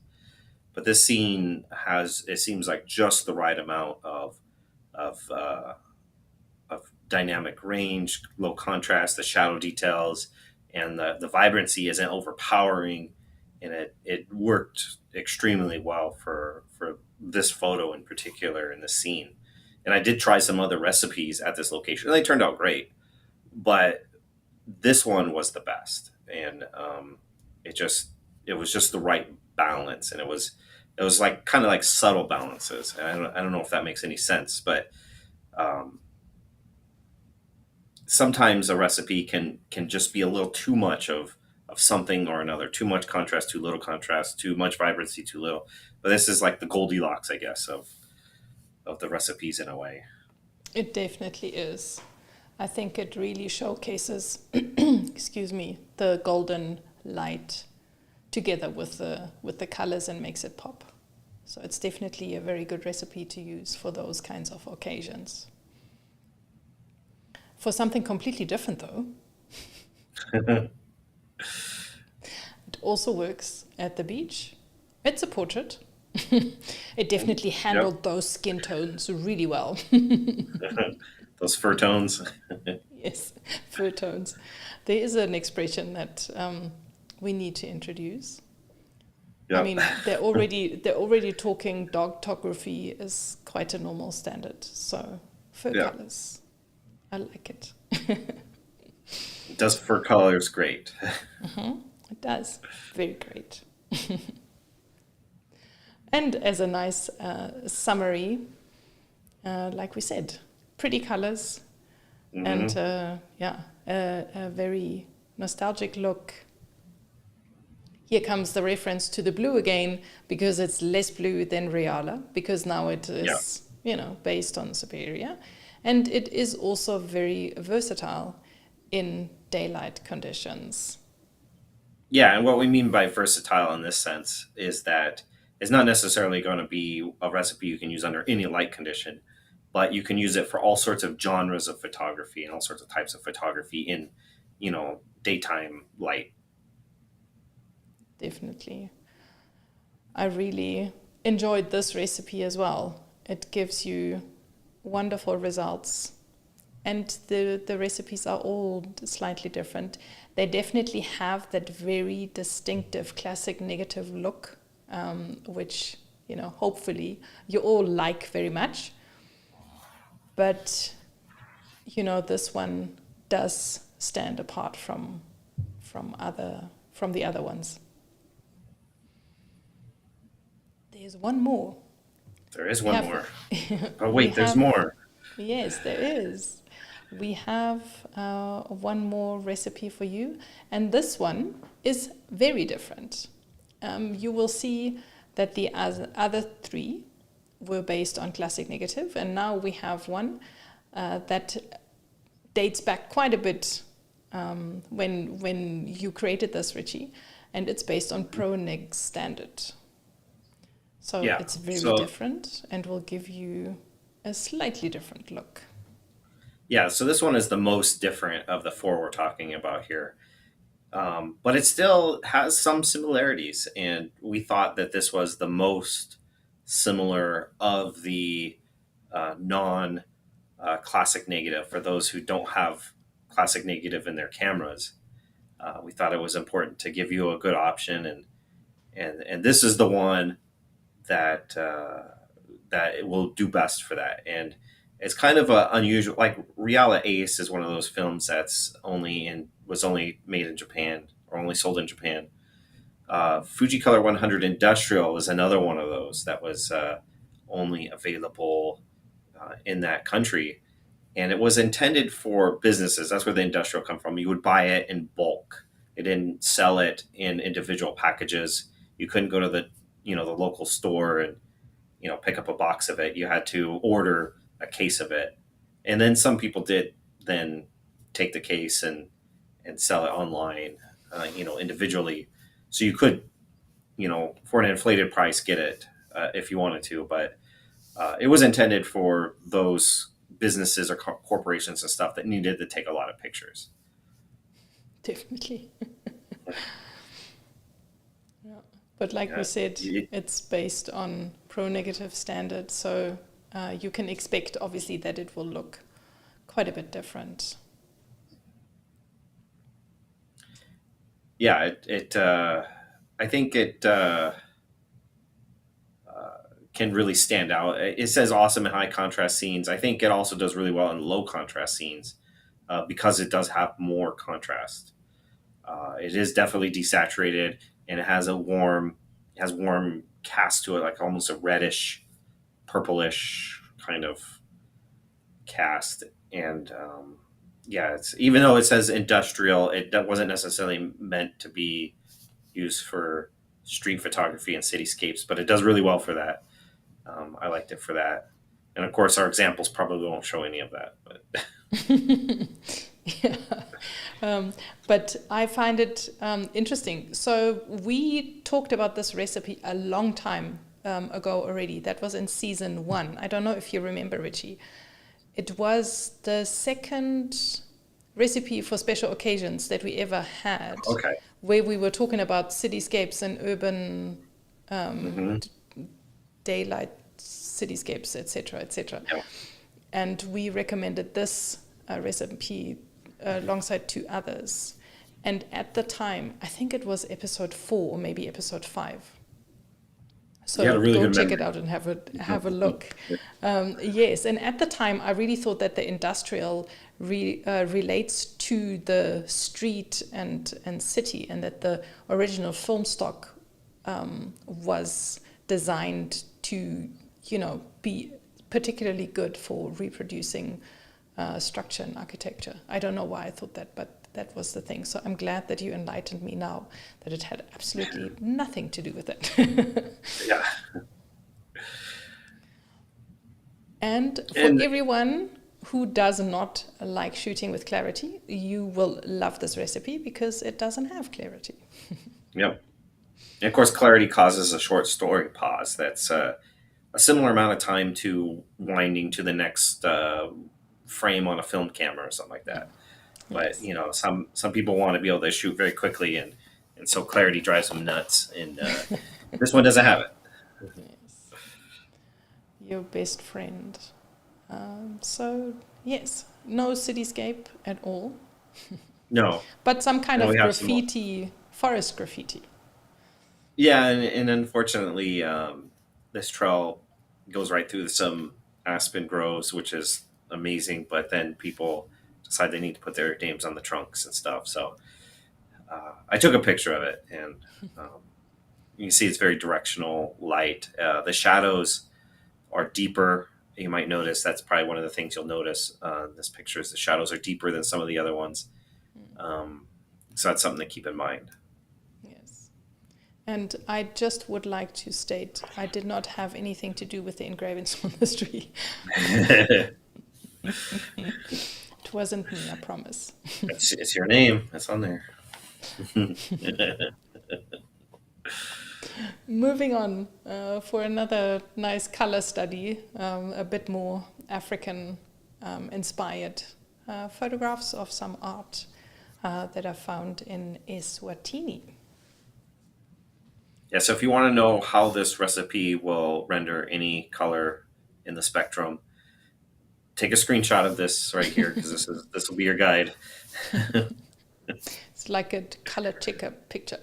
But this scene has, it seems like, just the right amount of of dynamic range, low contrast, the shadow details, and the vibrancy isn't overpowering, and it worked extremely well for this photo in particular in this scene. And I did try some other recipes at this location, and they turned out great, but this one was the best, and it was just the right balance, and it was like kind of like subtle balances. And I don't know if that makes any sense, but um, sometimes a recipe can just be a little too much of something or another. Too much contrast, too little contrast, too much vibrancy, too little. But this is like the Goldilocks, I guess, of the recipes in a way. It definitely is. I think it really showcases, excuse me, the golden light together with the colors and makes it pop. So it's definitely a very good recipe to use for those kinds of occasions. For something completely different, though, it also works at the beach. It's a portrait. It definitely handled those skin tones really well. Those fur tones. Yes, fur tones. There is an expression that we need to introduce. Yep. I mean, they're already talking dogtography is quite a normal standard. So fur colors, I like it. It does fur colors great. It does, very great. And as a nice summary, like we said, pretty colors, and a very nostalgic look. Here comes the reference to the blue again, because it's less blue than Reala, because now it is, based on Superior. And it is also very versatile in daylight conditions. Yeah, and what we mean by versatile in this sense is that it's not necessarily going to be a recipe you can use under any light condition, but you can use it for all sorts of genres of photography and all sorts of types of photography in, daytime light. Definitely. I really enjoyed this recipe as well. It gives you wonderful results. And the recipes are all slightly different. They definitely have that very distinctive classic negative look, which, hopefully you all like very much. But, this one does stand apart from the other ones. There's one more. There is one more. Oh, wait, there's more. Yes, there is. We have one more recipe for you, and this one is very different. You will see that the other three were based on classic negative, and now we have one that dates back quite a bit when you created this, Ritchie, and it's based on Pro Neg standard. So it's very different and will give you a slightly different look. Yeah, so this one is the most different of the four we're talking about here. But it still has some similarities, and we thought that this was the most similar of the non-classic negative. For those who don't have classic negative in their cameras, we thought it was important to give you a good option, and this is the one that it will do best for that. And it's kind of a unusual, like Reala Ace is one of those films that's was only made in Japan or only sold in Japan. Fujicolor 100 Industrial is another one of those that was only available in that country, and it was intended for businesses. That's where the industrial come from. You would buy it in bulk. They didn't sell it in individual packages. You couldn't go to the local store and pick up a box of it. You had to order a case of it. And then some people did then take the case and sell it online, individually. So you could, for an inflated price, get it if you wanted to. But it was intended for those businesses or corporations and stuff that needed to take a lot of pictures. Definitely. Yeah. But like Yeah, we said, it- it's based on pro-negative standards, so you can expect, obviously, that it will look quite a bit different. Yeah, I think it can really stand out. It says awesome in high contrast scenes. I think it also does really well in low contrast scenes because it does have more contrast. It is definitely desaturated, and it has warm cast to it, like almost a reddish, purplish kind of cast. And yeah, it's, even though it says industrial, that wasn't necessarily meant to be used for street photography and cityscapes, but it does really well for that. I liked it for that. And of course, our examples probably won't show any of that. But Yeah. But I find it interesting. So we talked about this recipe a long time ago already. That was in season 1. I don't know if you remember, Ritchie. It was the second recipe for special occasions that we ever had, okay. where we were talking about cityscapes and urban Mhm. daylight cityscapes, etc., etc. Yeah. And we recommended this recipe alongside 2 others. And at the time, I think it was episode 4 or maybe episode 5. So You had a really go good check memory. it out and have a look. Yes, and at the time, I really thought that the industrial relates to the street and city, and that the original film stock was designed to, be particularly good for reproducing structure and architecture. I don't know why I thought that, but that was the thing. So I'm glad that you enlightened me now that it had absolutely nothing to do with it. Yeah. And for And everyone who does not like shooting with clarity, you will love this recipe because it doesn't have clarity. yep. And of course, clarity causes a short story pause. That's a similar amount of time to winding to the next frame on a film camera or something like that. But Yes. some people want to be able to shoot very quickly, and so clarity drives them nuts. And this one doesn't have it. Yes. Your best friend. So, yes, no cityscape at all, No. but some kind No, of we have some more. graffiti, forest graffiti. Yeah, and unfortunately, this trail goes right through some aspen groves, which is amazing. But then people decide they need to put their names on the trunks and stuff. So I took a picture of it, and you can see it's very directional light. The shadows are deeper. You might notice that's probably one of the things you'll notice in this picture is the shadows are deeper than some of the other ones. So that's something to keep in mind. Yes. And I just would like to state I did not have anything to do with the engravings on this tree. It wasn't me, I promise. It's your name. That's on there. Moving on for another nice color study, a bit more African inspired photographs of some art that are found in Eswatini. Yeah, so if you want to know how this recipe will render any color in the spectrum, take a screenshot of this right here because this will be your guide. It's like a color checker picture.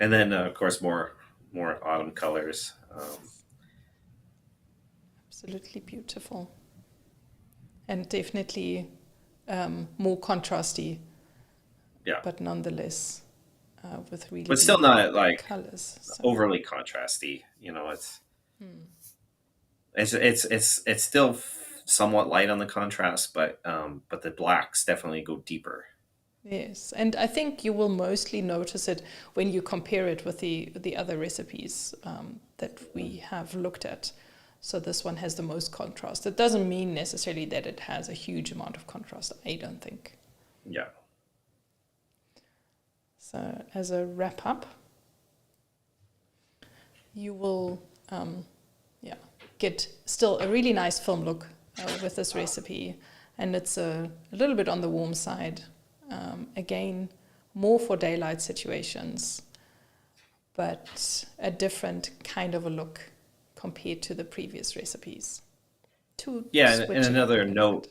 And then of course more autumn colors. Absolutely beautiful. And definitely more contrasty, Yeah, but nonetheless with really but still not like colors. So, overly contrasty. It's still somewhat light on the contrast, but the blacks definitely go deeper. Yes, and I think you will mostly notice it when you compare it with the other recipes that we have looked at. So this one has the most contrast. It doesn't mean necessarily that it has a huge amount of contrast, I don't think. Yeah. So as a wrap up, you will get still a really nice film look with this recipe, and it's a little bit on the warm side. Again, more for daylight situations, but a different kind of a look compared to the previous recipes. And another note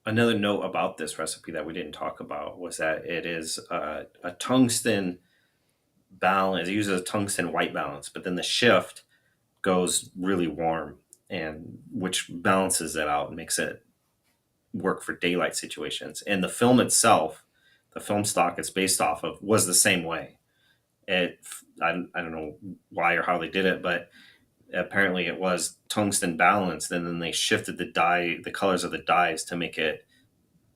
about this recipe that we didn't talk about was that it is a tungsten balance. It uses a tungsten white balance, but then the shift goes really warm, and which balances it out and makes it work for daylight situations. And the film itself, the film stock it's based off of, was the same way. I don't know why or how they did it, but apparently it was tungsten balanced, and then they shifted the colors of the dyes to make it,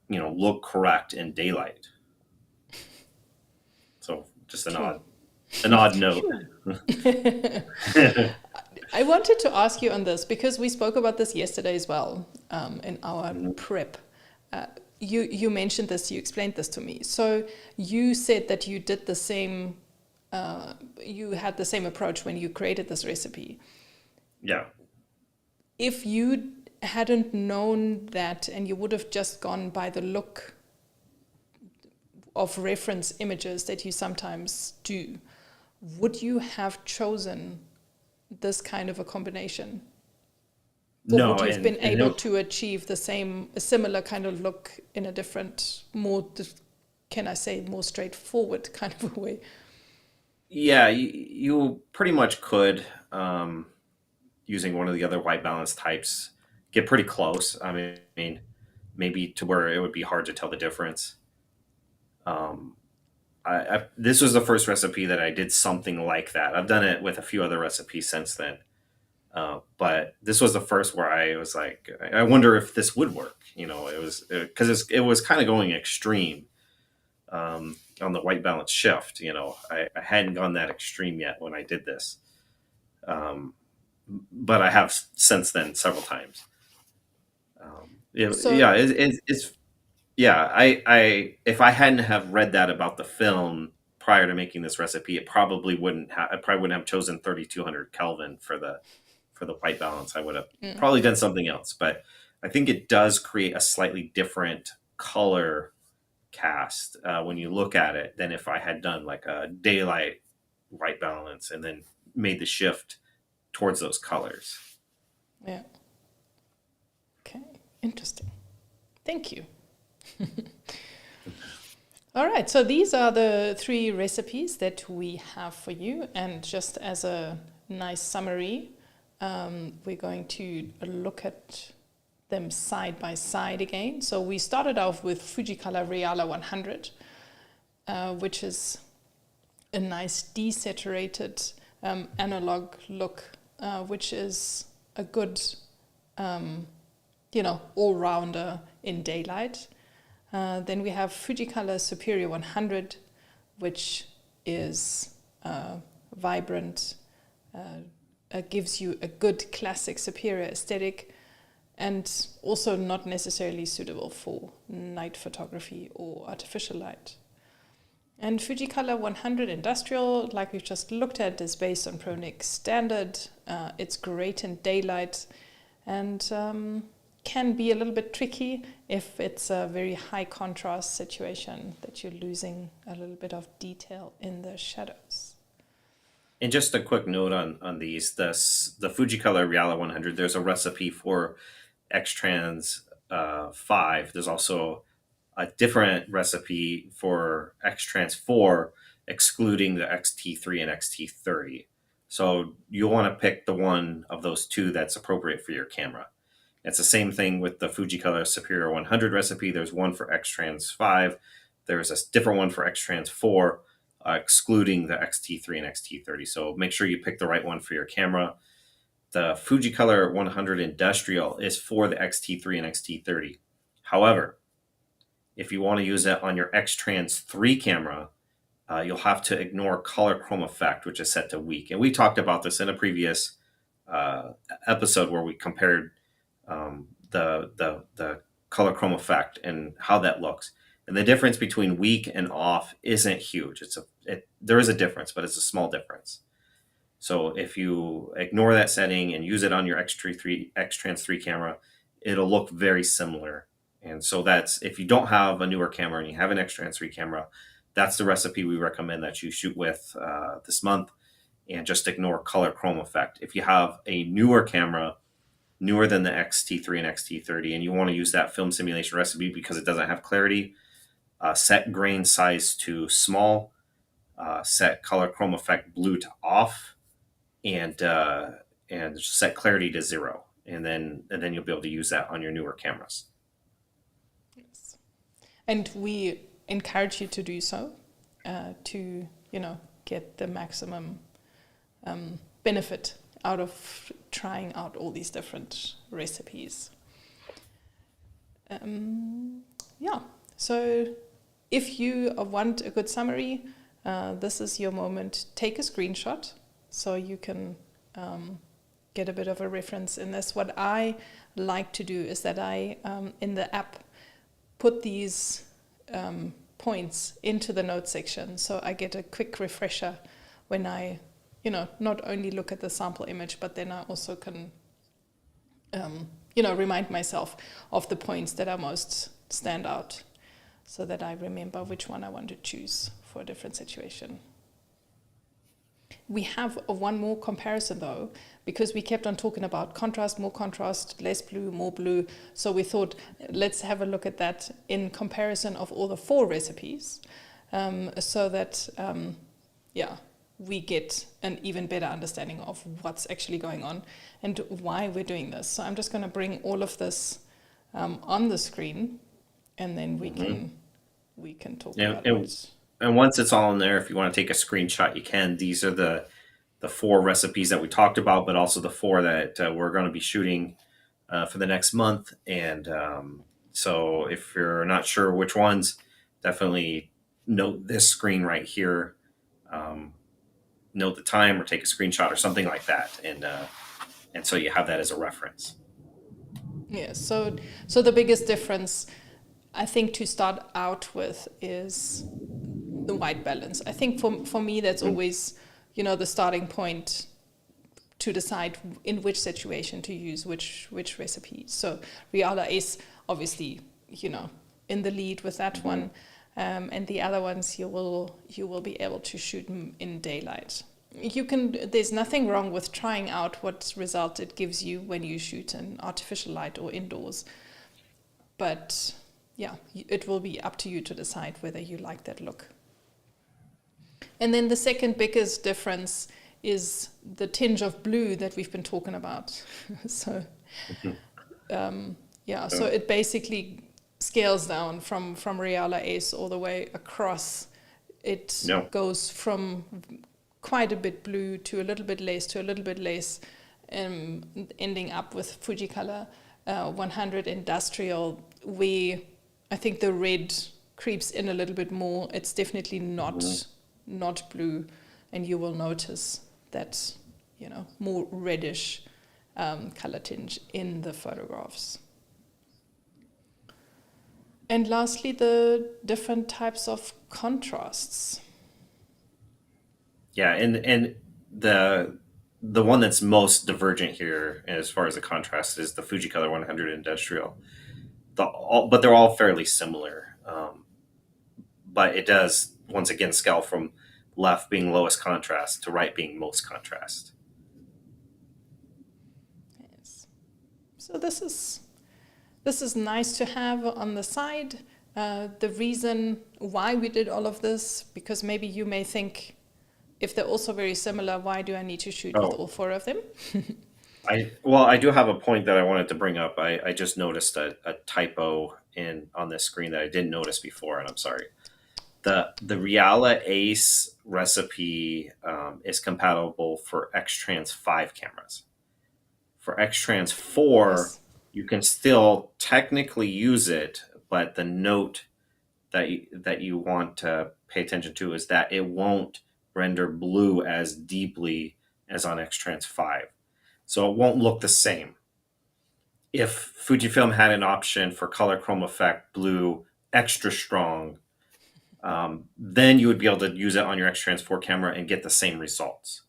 look correct in daylight. So just an odd note. I wanted to ask you on this because we spoke about this yesterday as well in our prep. You mentioned this, you explained this to me. So you said that you did the same, you had the same approach when you created this recipe. Yeah. If you hadn't known that and you would have just gone by the look of reference images that you sometimes do, would you have chosen this kind of a combination? Or No, would you have been and able to achieve a similar kind of look in a different, more straightforward kind of a way? Yeah, you pretty much could, using one of the other white balance types, get pretty close. I mean, maybe to where it would be hard to tell the difference. This was the first recipe that I did something like that. I've done it with a few other recipes since then. But this was the first where I was like, I wonder if this would work. It was because it was kind of going extreme on the white balance shift. I hadn't gone that extreme yet when I did this, but I have since then several times. It's I if I hadn't have read that about the film prior to making this recipe, I probably wouldn't have chosen 3200 Kelvin for the white balance. I would have probably done something else, but I think it does create a slightly different color cast when you look at it than if I had done like a daylight white balance and then made the shift towards those colors. Yeah. Okay. Interesting. Thank you. All right. So these are the 3 recipes that we have for you. And just as a nice summary, we're going to look at them side by side again. So we started off with Fujicolor Reala 100, which is a nice desaturated analog look, which is a good, all-rounder in daylight. Then we have Fujicolor Superior 100, which is vibrant, gives you a good classic Superior aesthetic, and also not necessarily suitable for night photography or artificial light. And Fujicolor 100 Industrial, like we've just looked at, is based on ProNix standard. It's great in daylight and can be a little bit tricky if it's a very high contrast situation that you're losing a little bit of detail in the shadows. And just a quick note on these, the Fujicolor Reala 100, there's a recipe for X-Trans 5. There's also a different recipe for X-Trans 4, excluding the XT3 and XT30. So you'll want to pick the one of those 2 that's appropriate for your camera. It's the same thing with the Fujicolor Superior 100 recipe. There's one for X-Trans 5. There's a different one for X-Trans 4, excluding the XT3 and XT30. So make sure you pick the right one for your camera. The Fujicolor 100 Industrial is for the XT3 and XT30. However, If you want to use it on your X-Trans 3 camera, you'll have to ignore color chrome effect, which is set to weak. And we talked about this in a previous episode where we compared the color chrome effect and how that looks. And the difference between weak and off isn't huge. There is a difference, but it's a small difference. So if you ignore that setting and use it on your X-Trans 3 camera, it'll look very similar. And so that's, if you don't have a newer camera and you have an X-Trans 3 camera, that's the recipe we recommend that you shoot with this month, and just ignore color chrome effect. If you have a newer camera, newer than the XT3 and XT30, and you want to use that film simulation recipe because it doesn't have clarity, set grain size to small, set color chrome effect blue to off, and set clarity to 0, and then you'll be able to use that on your newer cameras. Yes. And we encourage you to do so, to get the maximum benefit out of trying out all these different recipes. So if you want a good summary, this is your moment. Take a screenshot so you can get a bit of a reference in this. What I like to do is that I, in the app, put these points into the notes section, so I get a quick refresher when I, not only look at the sample image, but then I also can, remind myself of the points that are most stand out, so that I remember which one I want to choose for a different situation. We have one more comparison though, because we kept on talking about contrast, more contrast, less blue, more blue. So we thought, let's have a look at that in comparison of all the 4 recipes, so that, we get an even better understanding of what's actually going on and why we're doing this. So I'm just going to bring all of this on the screen, and then we can talk about it. And once it's all in there, if you want to take a screenshot, you can. These are the 4 recipes that we talked about, but also the 4 that we're going to be shooting for the next month. And so if you're not sure which ones, definitely note this screen right here. Note the time or take a screenshot or something like that. And so you have that as a reference. Yeah, so the biggest difference, I think, to start out with is the white balance. I think for me, that's always, the starting point to decide in which situation to use which recipe. So Reala Ace, obviously, in the lead with that one, and the other ones you will be able to shoot in daylight. There's nothing wrong with trying out what result it gives you when you shoot in artificial light or indoors, but it will be up to you to decide whether you like that look. And then the second biggest difference is the tinge of blue that we've been talking about. So so it basically scales down from Reala Ace all the way across. It goes from quite a bit blue to a little bit less, ending up with Fujicolor 100 Industrial, where I think the red creeps in a little bit more. It's definitely not blue, and you will notice that more reddish color tinge in the photographs. And lastly, the different types of contrasts. Yeah, and the one that's most divergent here as far as the contrast is the Fujicolor 100 Industrial. But they're all fairly similar. But it does, once again, scale from left being lowest contrast to right being most contrast. Yes. So this is nice to have on the side. The reason why we did all of this, because maybe you may think, if they're also very similar, why do I need to shoot with all 4 of them? I do have a point that I wanted to bring up. I just noticed a typo on this screen that I didn't notice before, and I'm sorry. The Reala Ace recipe is compatible for X-Trans 5 cameras. For X-Trans 4, you can still technically use it, but the note that you want to pay attention to is that it won't render blue as deeply as on X-Trans 5. So it won't look the same. If Fujifilm had an option for color chrome effect blue extra strong, then you would be able to use it on your X-Trans 4 camera and get the same results.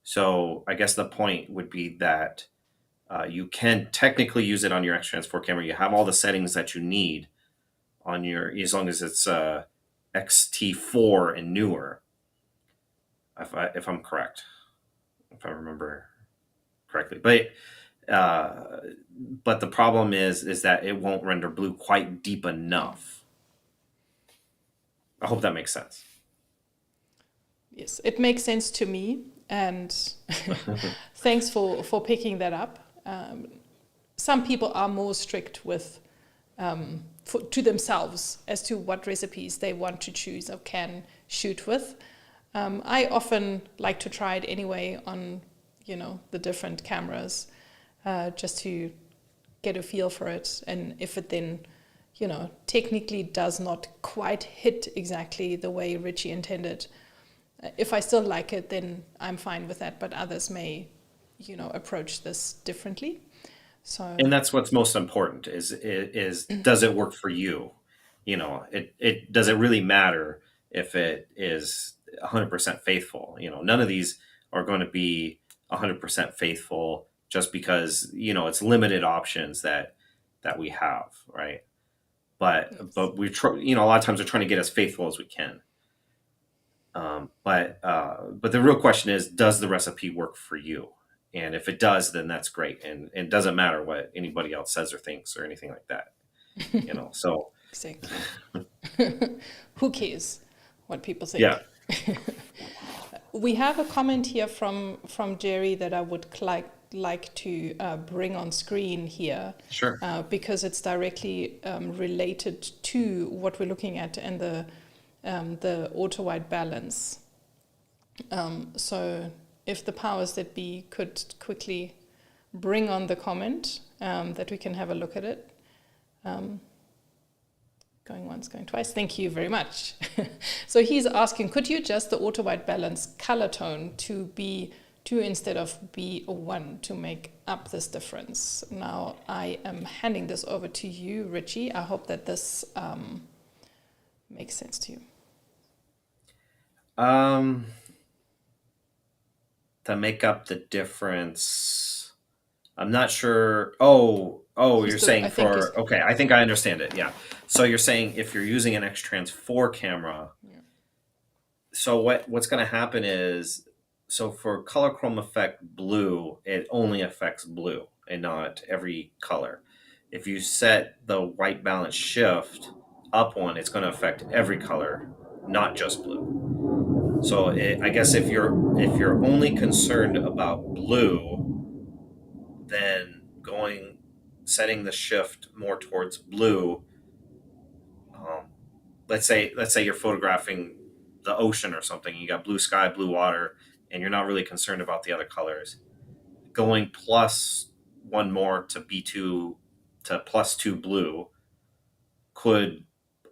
So I guess the point would be that you can technically use it on your X-Trans 4 camera. You have all the settings that you need on your, as long as it's XT4 and newer, if I'm correct, if I remember correctly. But the problem is that it won't render blue quite deep enough. I hope that makes sense. Yes, it makes sense to me, and thanks for picking that up. Some people are more strict with to themselves as to what recipes they want to choose or can shoot with. I often like to try it anyway on, the different cameras, just to get a feel for it. And if it then, technically does not quite hit exactly the way Ritchie intended, if I still like it, then I'm fine with that. But others may, approach this differently. So, and that's what's most important is does it work for you? It does it really matter if it is 100% faithful? None of these are going to be 100% faithful just because, it's limited options that we have, right? But we try, a lot of times we're trying to get as faithful as we can. But the real question is, does the recipe work for you? And if it does, then that's great. And it doesn't matter what anybody else says or thinks or anything like that. So exactly. Who cares what people think? Yeah. We have a comment here from Jerry that I would like to bring on screen here. Sure. Because it's directly related to what we're looking at and the auto-wide balance. So if the powers that be could quickly bring on the comment, that we can have a look at it. Going once, going twice. Thank you very much. So he's asking, could you adjust the auto-wide balance color tone to be 2 instead of be a 1 to make up this difference? Now I am handing this over to you, Ritchie. I hope that this makes sense to you. To make up the difference, I'm not sure. Oh, you're saying okay, I think I understand it. Yeah. So you're saying if you're using an X-Trans 4 camera, so what's going to happen is, so for color chrome effect blue, it only affects blue and not every color. If you set the white balance shift up one, it's going to affect every color, not just blue. So I guess if you're only concerned about blue, then setting the shift more towards blue. Let's say you're photographing the ocean or something. You got blue sky, blue water, and you're not really concerned about the other colors. Going plus 1 more to B2 to +2 blue could.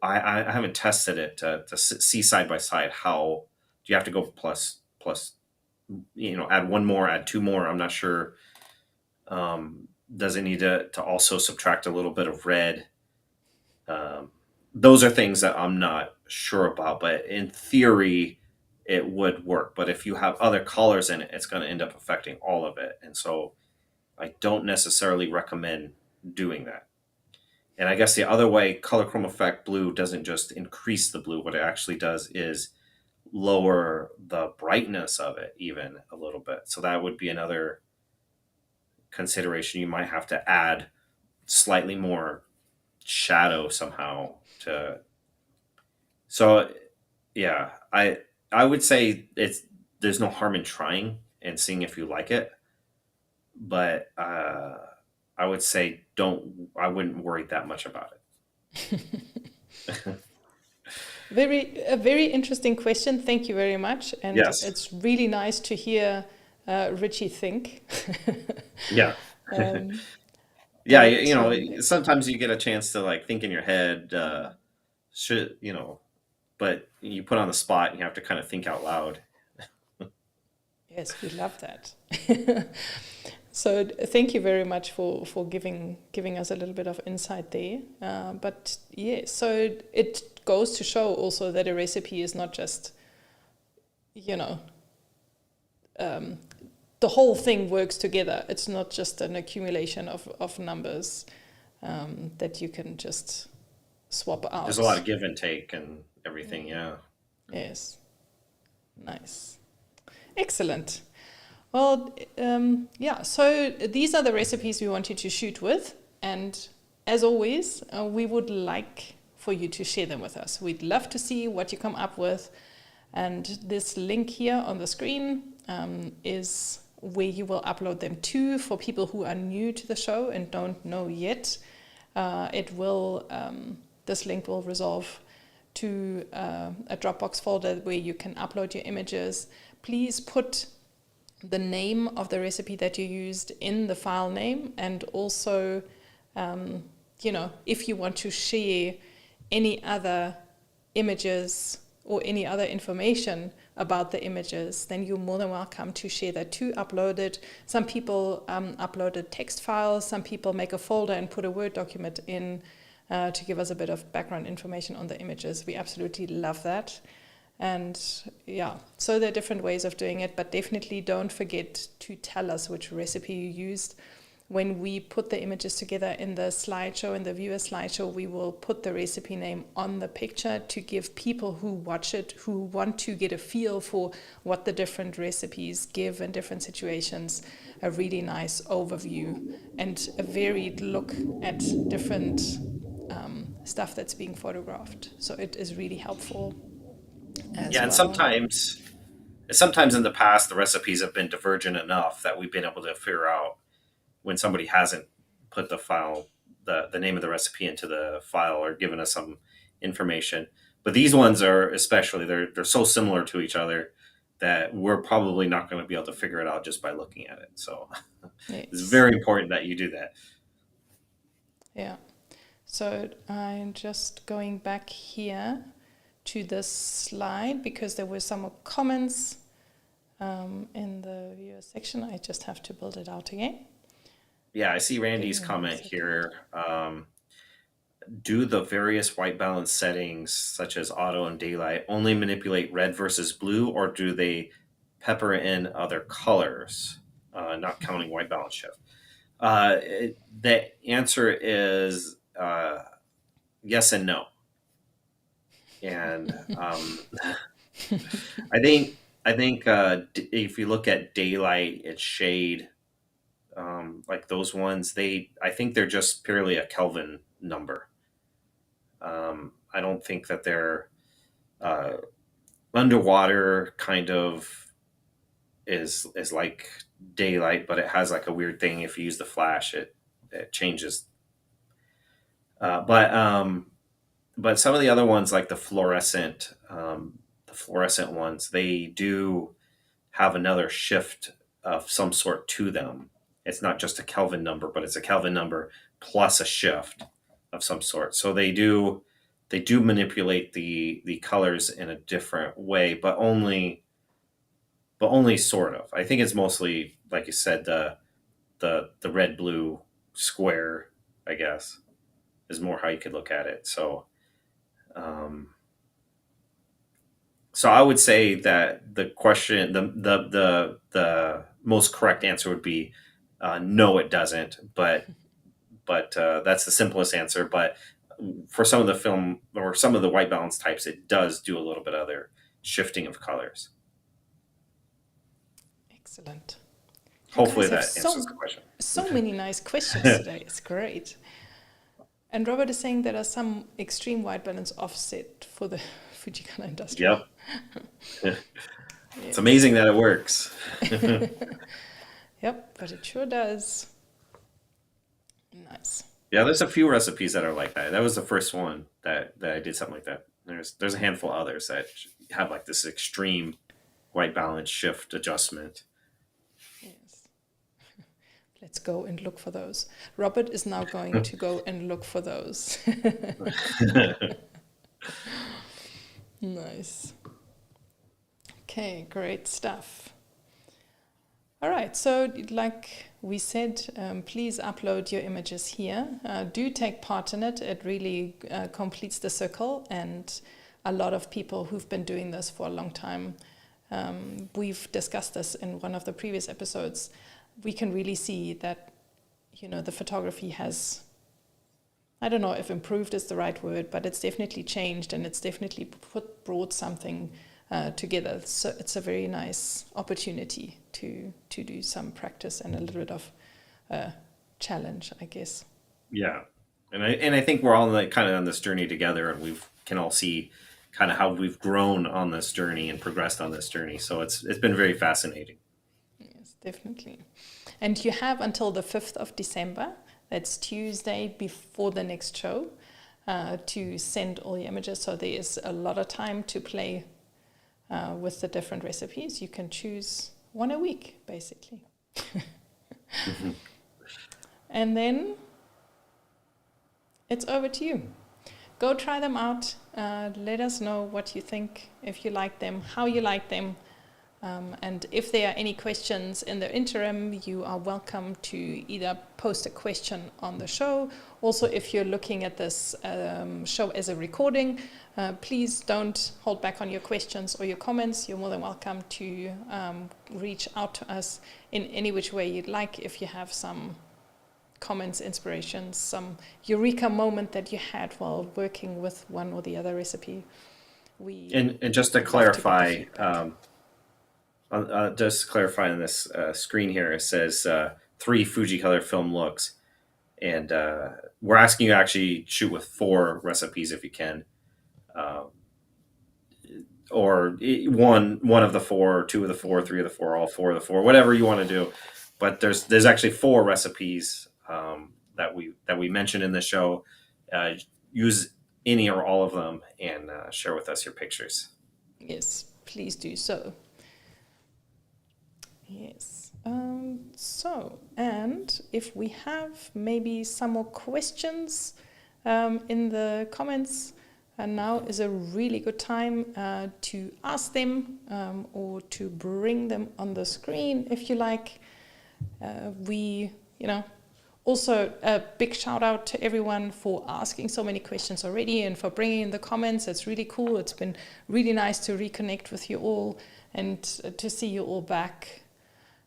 I haven't tested it to see side by side how. Do you have to go plus, add 1 more, add 2 more? I'm not sure. Does it need to also subtract a little bit of red? Those are things that I'm not sure about, but in theory, it would work. But if you have other colors in it, it's going to end up affecting all of it. And so I don't necessarily recommend doing that. And I guess the other way, color chrome effect blue doesn't just increase the blue. What it actually does is lower the brightness of it even a little bit. So that would be another consideration. You might have to add slightly more shadow somehow to. So yeah, I would say there's no harm in trying and seeing if you like it, but I would say I wouldn't worry that much about it. A very interesting question. Thank you very much. And yes, it's really nice to hear Ritchie think. Yeah. Yeah, sometimes you get a chance to think in your head. should, but you put on the spot and you have to kind of think out loud. Yes, we love that. So thank you very much for giving us a little bit of insight there. But yeah, so it goes to show also that a recipe is not just, the whole thing works together. It's not just an accumulation of numbers that you can just swap out. There's a lot of give and take and everything, yeah. Yes. Nice. Excellent. Well, so these are the recipes we wanted to shoot with. And as always, we would like for you to share them with us. We'd love to see what you come up with. And this link here on the screen is where you will upload them to. For people who are new to the show and don't know yet, this link will resolve to a Dropbox folder where you can upload your images. Please put the name of the recipe that you used in the file name, and also, if you want to share any other images or any other information about the images, then you're more than welcome to share that too, upload it. Some people uploaded text files, some people make a folder and put a Word document in to give us a bit of background information on the images. We absolutely love that. And yeah, so there are different ways of doing it, but definitely don't forget to tell us which recipe you used. When we put the images together in the slideshow, in the viewer slideshow, we will put the recipe name on the picture to give people who watch it, who want to get a feel for what the different recipes give in different situations, a really nice overview and a varied look at different stuff that's being photographed. So it is really helpful. And sometimes in the past, the recipes have been divergent enough that we've been able to figure out when somebody hasn't put the file, the name of the recipe into the file or given us some information. But these ones are especially, they're so similar to each other that we're probably not going to be able to figure it out just by looking at it. So it's very important that you do that. Yeah. So I'm just going back here to this slide because there were some more comments in the viewer section. I just have to build it out again. Yeah, I see Randy's comment here. Do the various white balance settings, such as auto and daylight, only manipulate red versus blue, or do they pepper in other colors, not counting white balance shift? The answer is yes and no. And I think if you look at daylight and shade, like those ones, I think they're just purely a Kelvin number. I don't think that they're underwater kind of is like daylight, but it has like a weird thing. If you use the flash, it changes. But some of the other ones, like the fluorescent ones, they do have another shift of some sort to them. It's not just a Kelvin number, but it's a Kelvin number plus a shift of some sort. So they do manipulate the colors in a different way, but only sort of. I think it's mostly, like you said, the red blue square, I guess, is more how you could look at it. So so I would say that the question, the most correct answer would be no, it doesn't. But that's the simplest answer. But for some of the film or some of the white balance types, it does do a little bit of other shifting of colors. Excellent. Hopefully that answers the question. So many nice questions today. It's great. And Robert is saying there are some extreme white balance offset for the Fujicolor Industrial. Yep. It's amazing that it works. Yep, but it sure does. Nice. Yeah, there's a few recipes that are like that. That was the first one that I did something like that. There's a handful of others that have like this extreme white balance shift adjustment. Yes. Let's go and look for those. Robert is now going to go and look for those. Nice. Okay, great stuff. All right, so like we said, please upload your images here. Do take part in it. It really completes the circle, and a lot of people who've been doing this for a long time. We've discussed this in one of the previous episodes. We can really see that, you know, the photography has, I don't know if improved is the right word, but it's definitely changed, and it's definitely brought something together. So it's a very nice opportunity to do some practice and a little bit of challenge, I guess. Yeah, and I think we're all kind of on this journey together, and we can all see kind of how we've grown on this journey and progressed on this journey. So it's been very fascinating. Yes, definitely. And you have until the 5th of December, that's Tuesday before the next show, to send all your images. So there is a lot of time to play with the different recipes. You can choose one a week, basically. And then it's over to you. Go try them out. Let us know what you think, if you like them, how you like them. And if there are any questions in the interim, you are welcome to either post a question on the show. Also, if you're looking at this show as a recording, please don't hold back on your questions or your comments. You're more than welcome to reach out to us in any which way you'd like. If you have some comments, inspirations, some eureka moment that you had while working with one or the other recipe. And just to clarify, just clarify on this screen here, it says 3 Fujicolor film looks, and we're asking you to actually shoot with 4 recipes if you can, or one of the 4, 2 of the 4, 3 of the 4, all 4 of the 4, whatever you want to do. But there's actually 4 recipes that we mentioned in the show. Use any or all of them and share with us your pictures. Yes, please do so. Yes. So, and if we have maybe some more questions in the comments, and now is a really good time to ask them or to bring them on the screen if you like. Also a big shout out to everyone for asking so many questions already and for bringing in the comments. It's really cool. It's been really nice to reconnect with you all and to see you all back.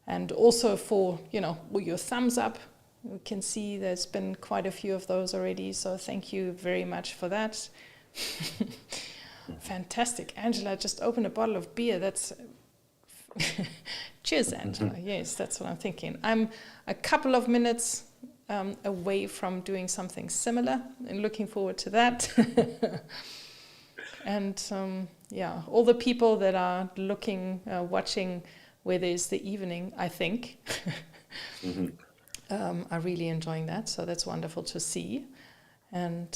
And also for, all your thumbs up. We can see there's been quite a few of those already. So thank you very much for that. Fantastic. Angela just opened a bottle of beer. That's cheers, Angela. Yes, that's what I'm thinking. I'm a couple of minutes away from doing something similar and looking forward to that. And all the people that are looking, watching where there's the evening, I think, are really enjoying that. So that's wonderful to see. And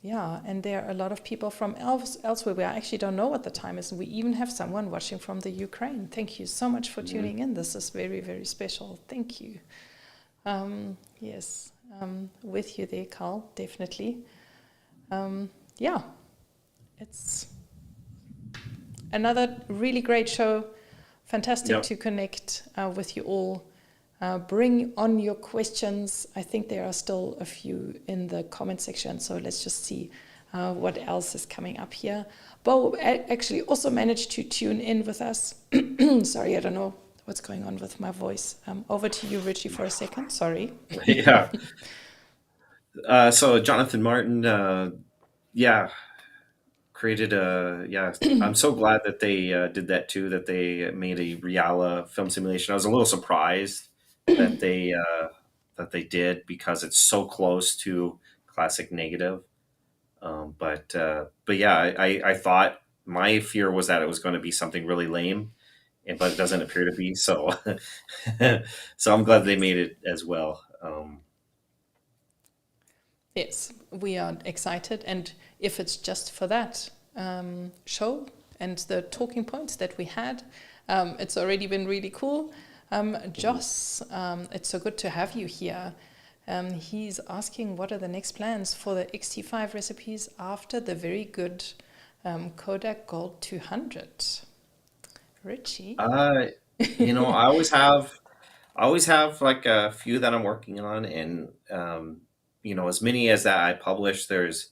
and there are a lot of people from elsewhere where I actually don't know what the time is. And we even have someone watching from the Ukraine. Thank you so much for tuning in. This is very, very special. Thank you. With you there, Carl, definitely. It's another really great show. Fantastic to connect with you all. Bring on your questions. I think there are still a few in the comment section, so let's just see what else is coming up here. Bo actually also managed to tune in with us. Sorry, I don't know what's going on with my voice. Over to you, Ritchie, for a second. Sorry. Yeah. So Jonathan Martin, created I'm so glad that they did that too, that they made a Reala film simulation. I was a little surprised that they did, because it's so close to classic negative. But I thought, my fear was that it was going to be something really lame, but it doesn't appear to be. So, so I'm glad they made it as well. Yes, we are excited, and if it's just for that show and the talking points that we had, it's already been really cool. Joss, it's so good to have you here. He's asking, what are the next plans for the XT5 recipes after the very good Kodak Gold 200. Ritchie? You know, I always have like a few that I'm working on, and you know, as many as that I publish, there's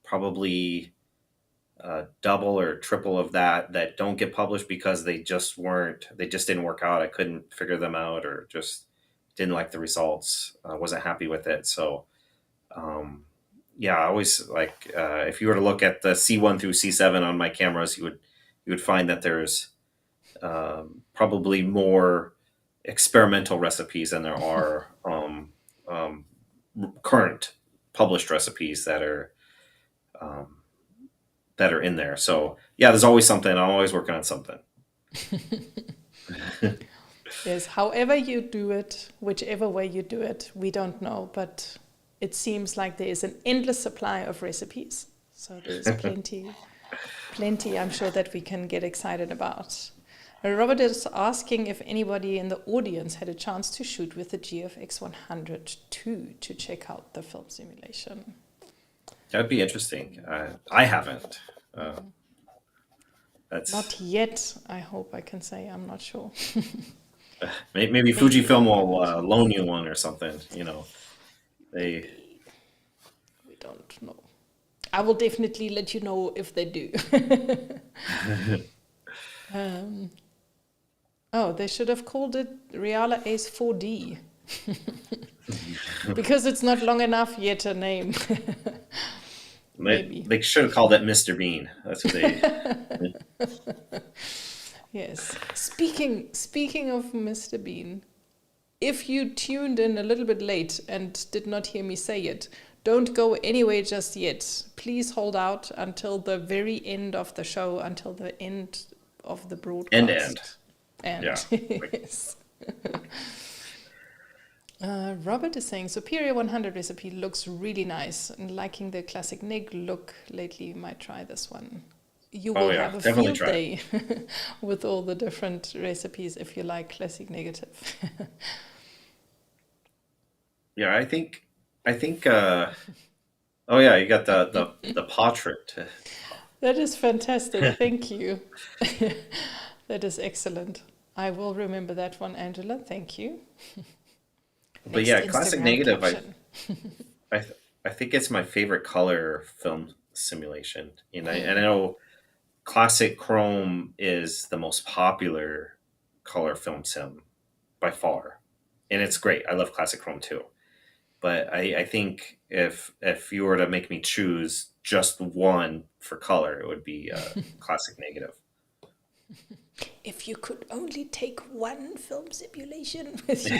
probably double or triple of that don't get published because they just didn't work out. I couldn't figure them out, or just didn't like the results. Wasn't happy with it. So yeah, I always like, if you were to look at the C1 through C7 on my cameras, you would find that there's probably more experimental recipes than there are current published recipes that are in there. So yeah, there's always something. I'm always working on something. Yes, however you do it, whichever way you do it, we don't know, but it seems like there is an endless supply of recipes. So there's plenty, I'm sure, that we can get excited about. Robert is asking if anybody in the audience had a chance to shoot with the GFX 100 II to check out the film simulation. That'd be interesting. I haven't. That's Not yet, I hope I can say. I'm not sure. maybe Fujifilm will loan you one or something. You know, We don't know. I will definitely let you know if they do. They should have called it Reala Ace 4D. Because it's not long enough yet a name. Maybe. They should have called it Mr. Bean. That's what they. Yes. Speaking of Mr. Bean, if you tuned in a little bit late and did not hear me say it, don't go anywhere just yet. Please hold out until the very end of the show, until the end of the broadcast. End. Yeah. Yes. Robert is saying Superior 100 recipe looks really nice, and liking the classic neg look lately. You might try this one. You will have a field day with all the different recipes if you like classic negative. Yeah, I think. Oh yeah, you got the portrait. That is fantastic. Thank you. That is excellent. I will remember that one, Angela. Thank you. But yeah, classic negative. Caption. I think it's my favorite color film simulation. And I know classic chrome is the most popular color film sim by far, and it's great. I love classic chrome too. But I think if you were to make me choose just one for color, it would be classic negative. If you could only take one film simulation with you.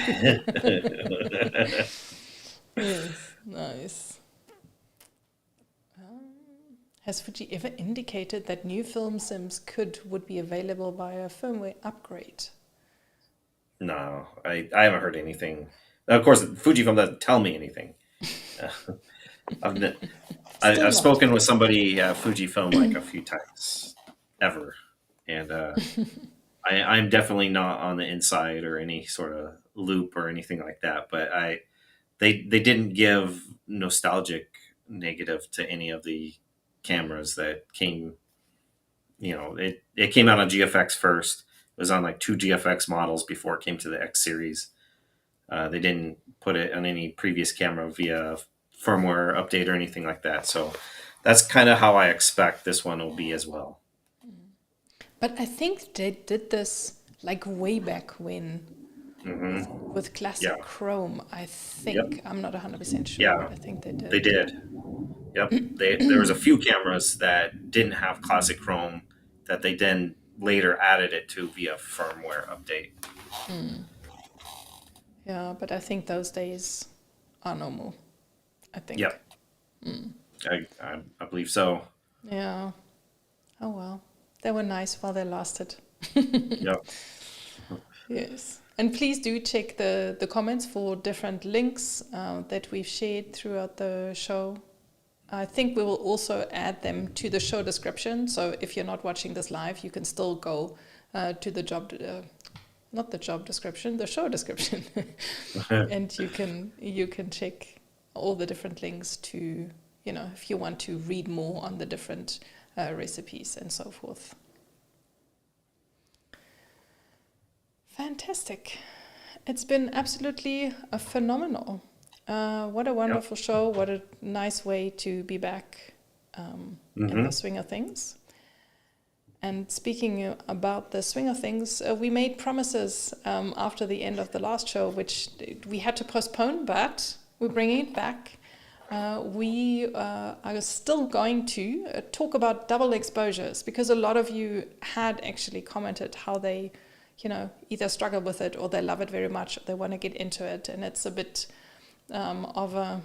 Yes, nice. Has Fuji ever indicated that new film sims would be available via firmware upgrade? No, I haven't heard anything. Of course, Fujifilm doesn't tell me anything. I've spoken with somebody at Fujifilm like a few times, ever, and I'm definitely not on the inside or any sort of loop or anything like that. But they didn't give nostalgic negative to any of the cameras that came. You know, it came out on GFX first. It was on like 2 GFX models before it came to the X series. They didn't put it on any previous camera via firmware update or anything like that. So that's kind of how I expect this one will be as well. But I think they did this like way back when with classic chrome. I think. I'm not 100% sure. Yeah, but I think they did. They did. Yep. There was a few cameras that didn't have classic chrome that they then later added it to via firmware update. Yeah, but I think those days are normal. I think. Yep. I believe so. Yeah. Oh well. They were nice while they lasted. Yep. Yes. And please do check the comments for different links that we've shared throughout the show. I think we will also add them to the show description. So if you're not watching this live, you can still go to the not the job description, the show description. And you can check all the different links to, if you want to read more on the different recipes and so forth. Fantastic. It's been absolutely phenomenal. What a wonderful show. What a nice way to be back in the swing of things. And speaking about the swing of things, we made promises after the end of the last show, which we had to postpone, but we're bringing it back. We are still going to talk about double exposures, because a lot of you had actually commented how they, either struggle with it or they love it very much, or they want to get into it. And it's a bit of a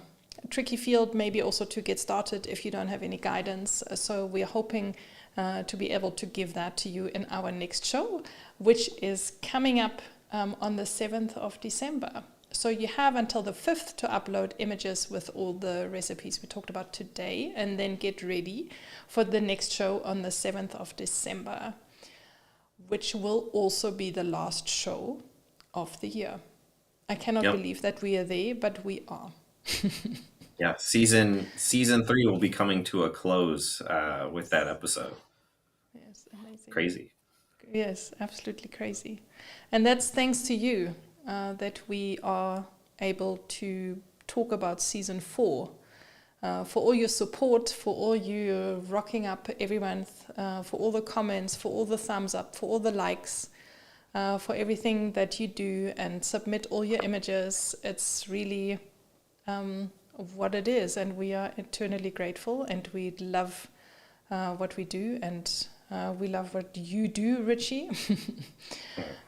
tricky field, maybe also to get started if you don't have any guidance. So we're hoping to be able to give that to you in our next show, which is coming up on the 7th of December. So you have until the 5th to upload images with all the recipes we talked about today, and then get ready for the next show on the 7th of December, which will also be the last show of the year. I cannot believe that we are there, but we are. Yeah, season 3 will be coming to a close with that episode. Yes, amazing. Crazy. Yes, absolutely crazy. And that's thanks to you that we are able to talk about season 4. For all your support, for all you rocking up every month, for all the comments, for all the thumbs up, for all the likes, for everything that you do and submit all your images. It's really what it is, and we are eternally grateful, and we love what we do, and we love what you do, Ritchie.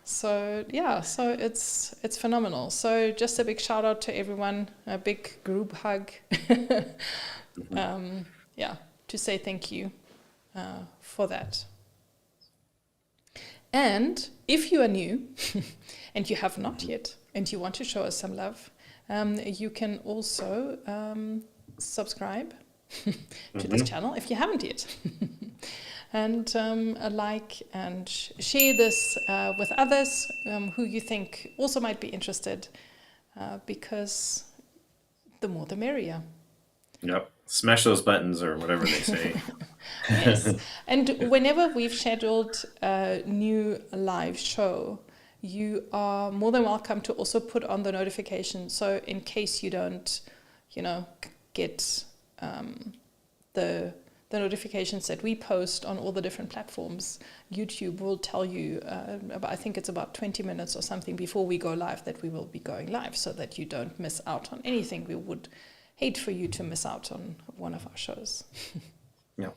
So it's phenomenal. So just a big shout out to everyone, a big group hug. To say thank you for that. And if you are new and you have not yet, and you want to show us some love, you can also subscribe to this channel if you haven't yet. And like and share this with others who you think also might be interested, because the more the merrier. Yep. Smash those buttons, or whatever they say. Yes. And whenever we've scheduled a new live show, you are more than welcome to also put on the notification. So in case you don't, get the notifications that we post on all the different platforms, YouTube will tell you, I think it's about 20 minutes or something before we go live, that we will be going live, so that you don't miss out on anything. We would hate for you to miss out on one of our shows. Yeah.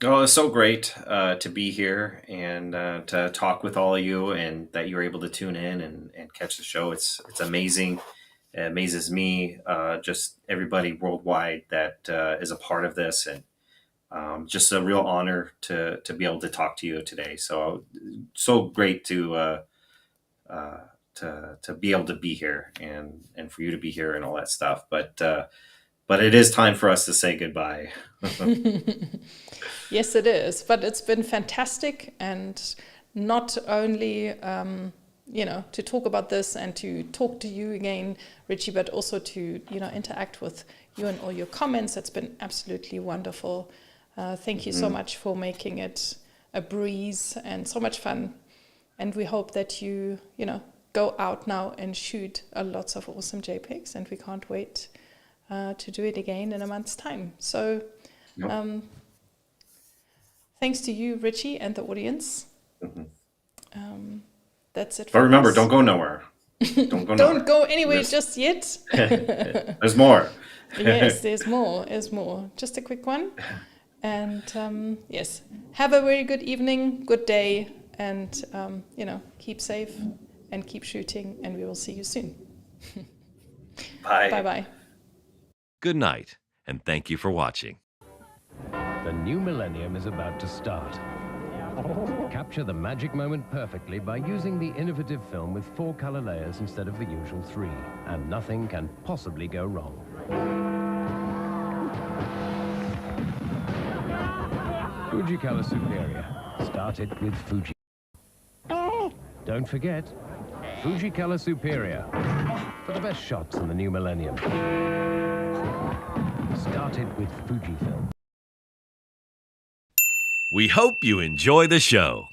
Oh, it's so great to be here and to talk with all of you, and that you're able to tune in and catch the show. It's amazing. It amazes me, just everybody worldwide that is a part of this, and just a real honor to be able to talk to you today. So great to be able to be here and for you to be here and all that stuff. But it is time for us to say goodbye. Yes, it is. But it's been fantastic, and not only to talk about this and to talk to you again, Ritchie, but also to interact with you and all your comments. It's been absolutely wonderful. Thank you so much for making it a breeze and so much fun. And we hope that you go out now and shoot lots of awesome JPEGs, and we can't wait to do it again in a month's time. So thanks to you, Ritchie, and the audience. That's it. But remember, don't go nowhere. Don't go anywhere just yet. There's more. Yes, there's more. There's more. Just a quick one. And yes, have a very good evening, good day, and keep safe and keep shooting, and we will see you soon. Bye. Bye-bye. Good night, and thank you for watching. The new millennium is about to start. Capture the magic moment perfectly by using the innovative film with 4 color layers instead of the usual 3, and nothing can possibly go wrong. Fuji-Color Superior. Start it with Fuji. Don't forget, Fuji-Color Superior for the best shots in the new millennium. started with Fujifilm. We hope you enjoy the show.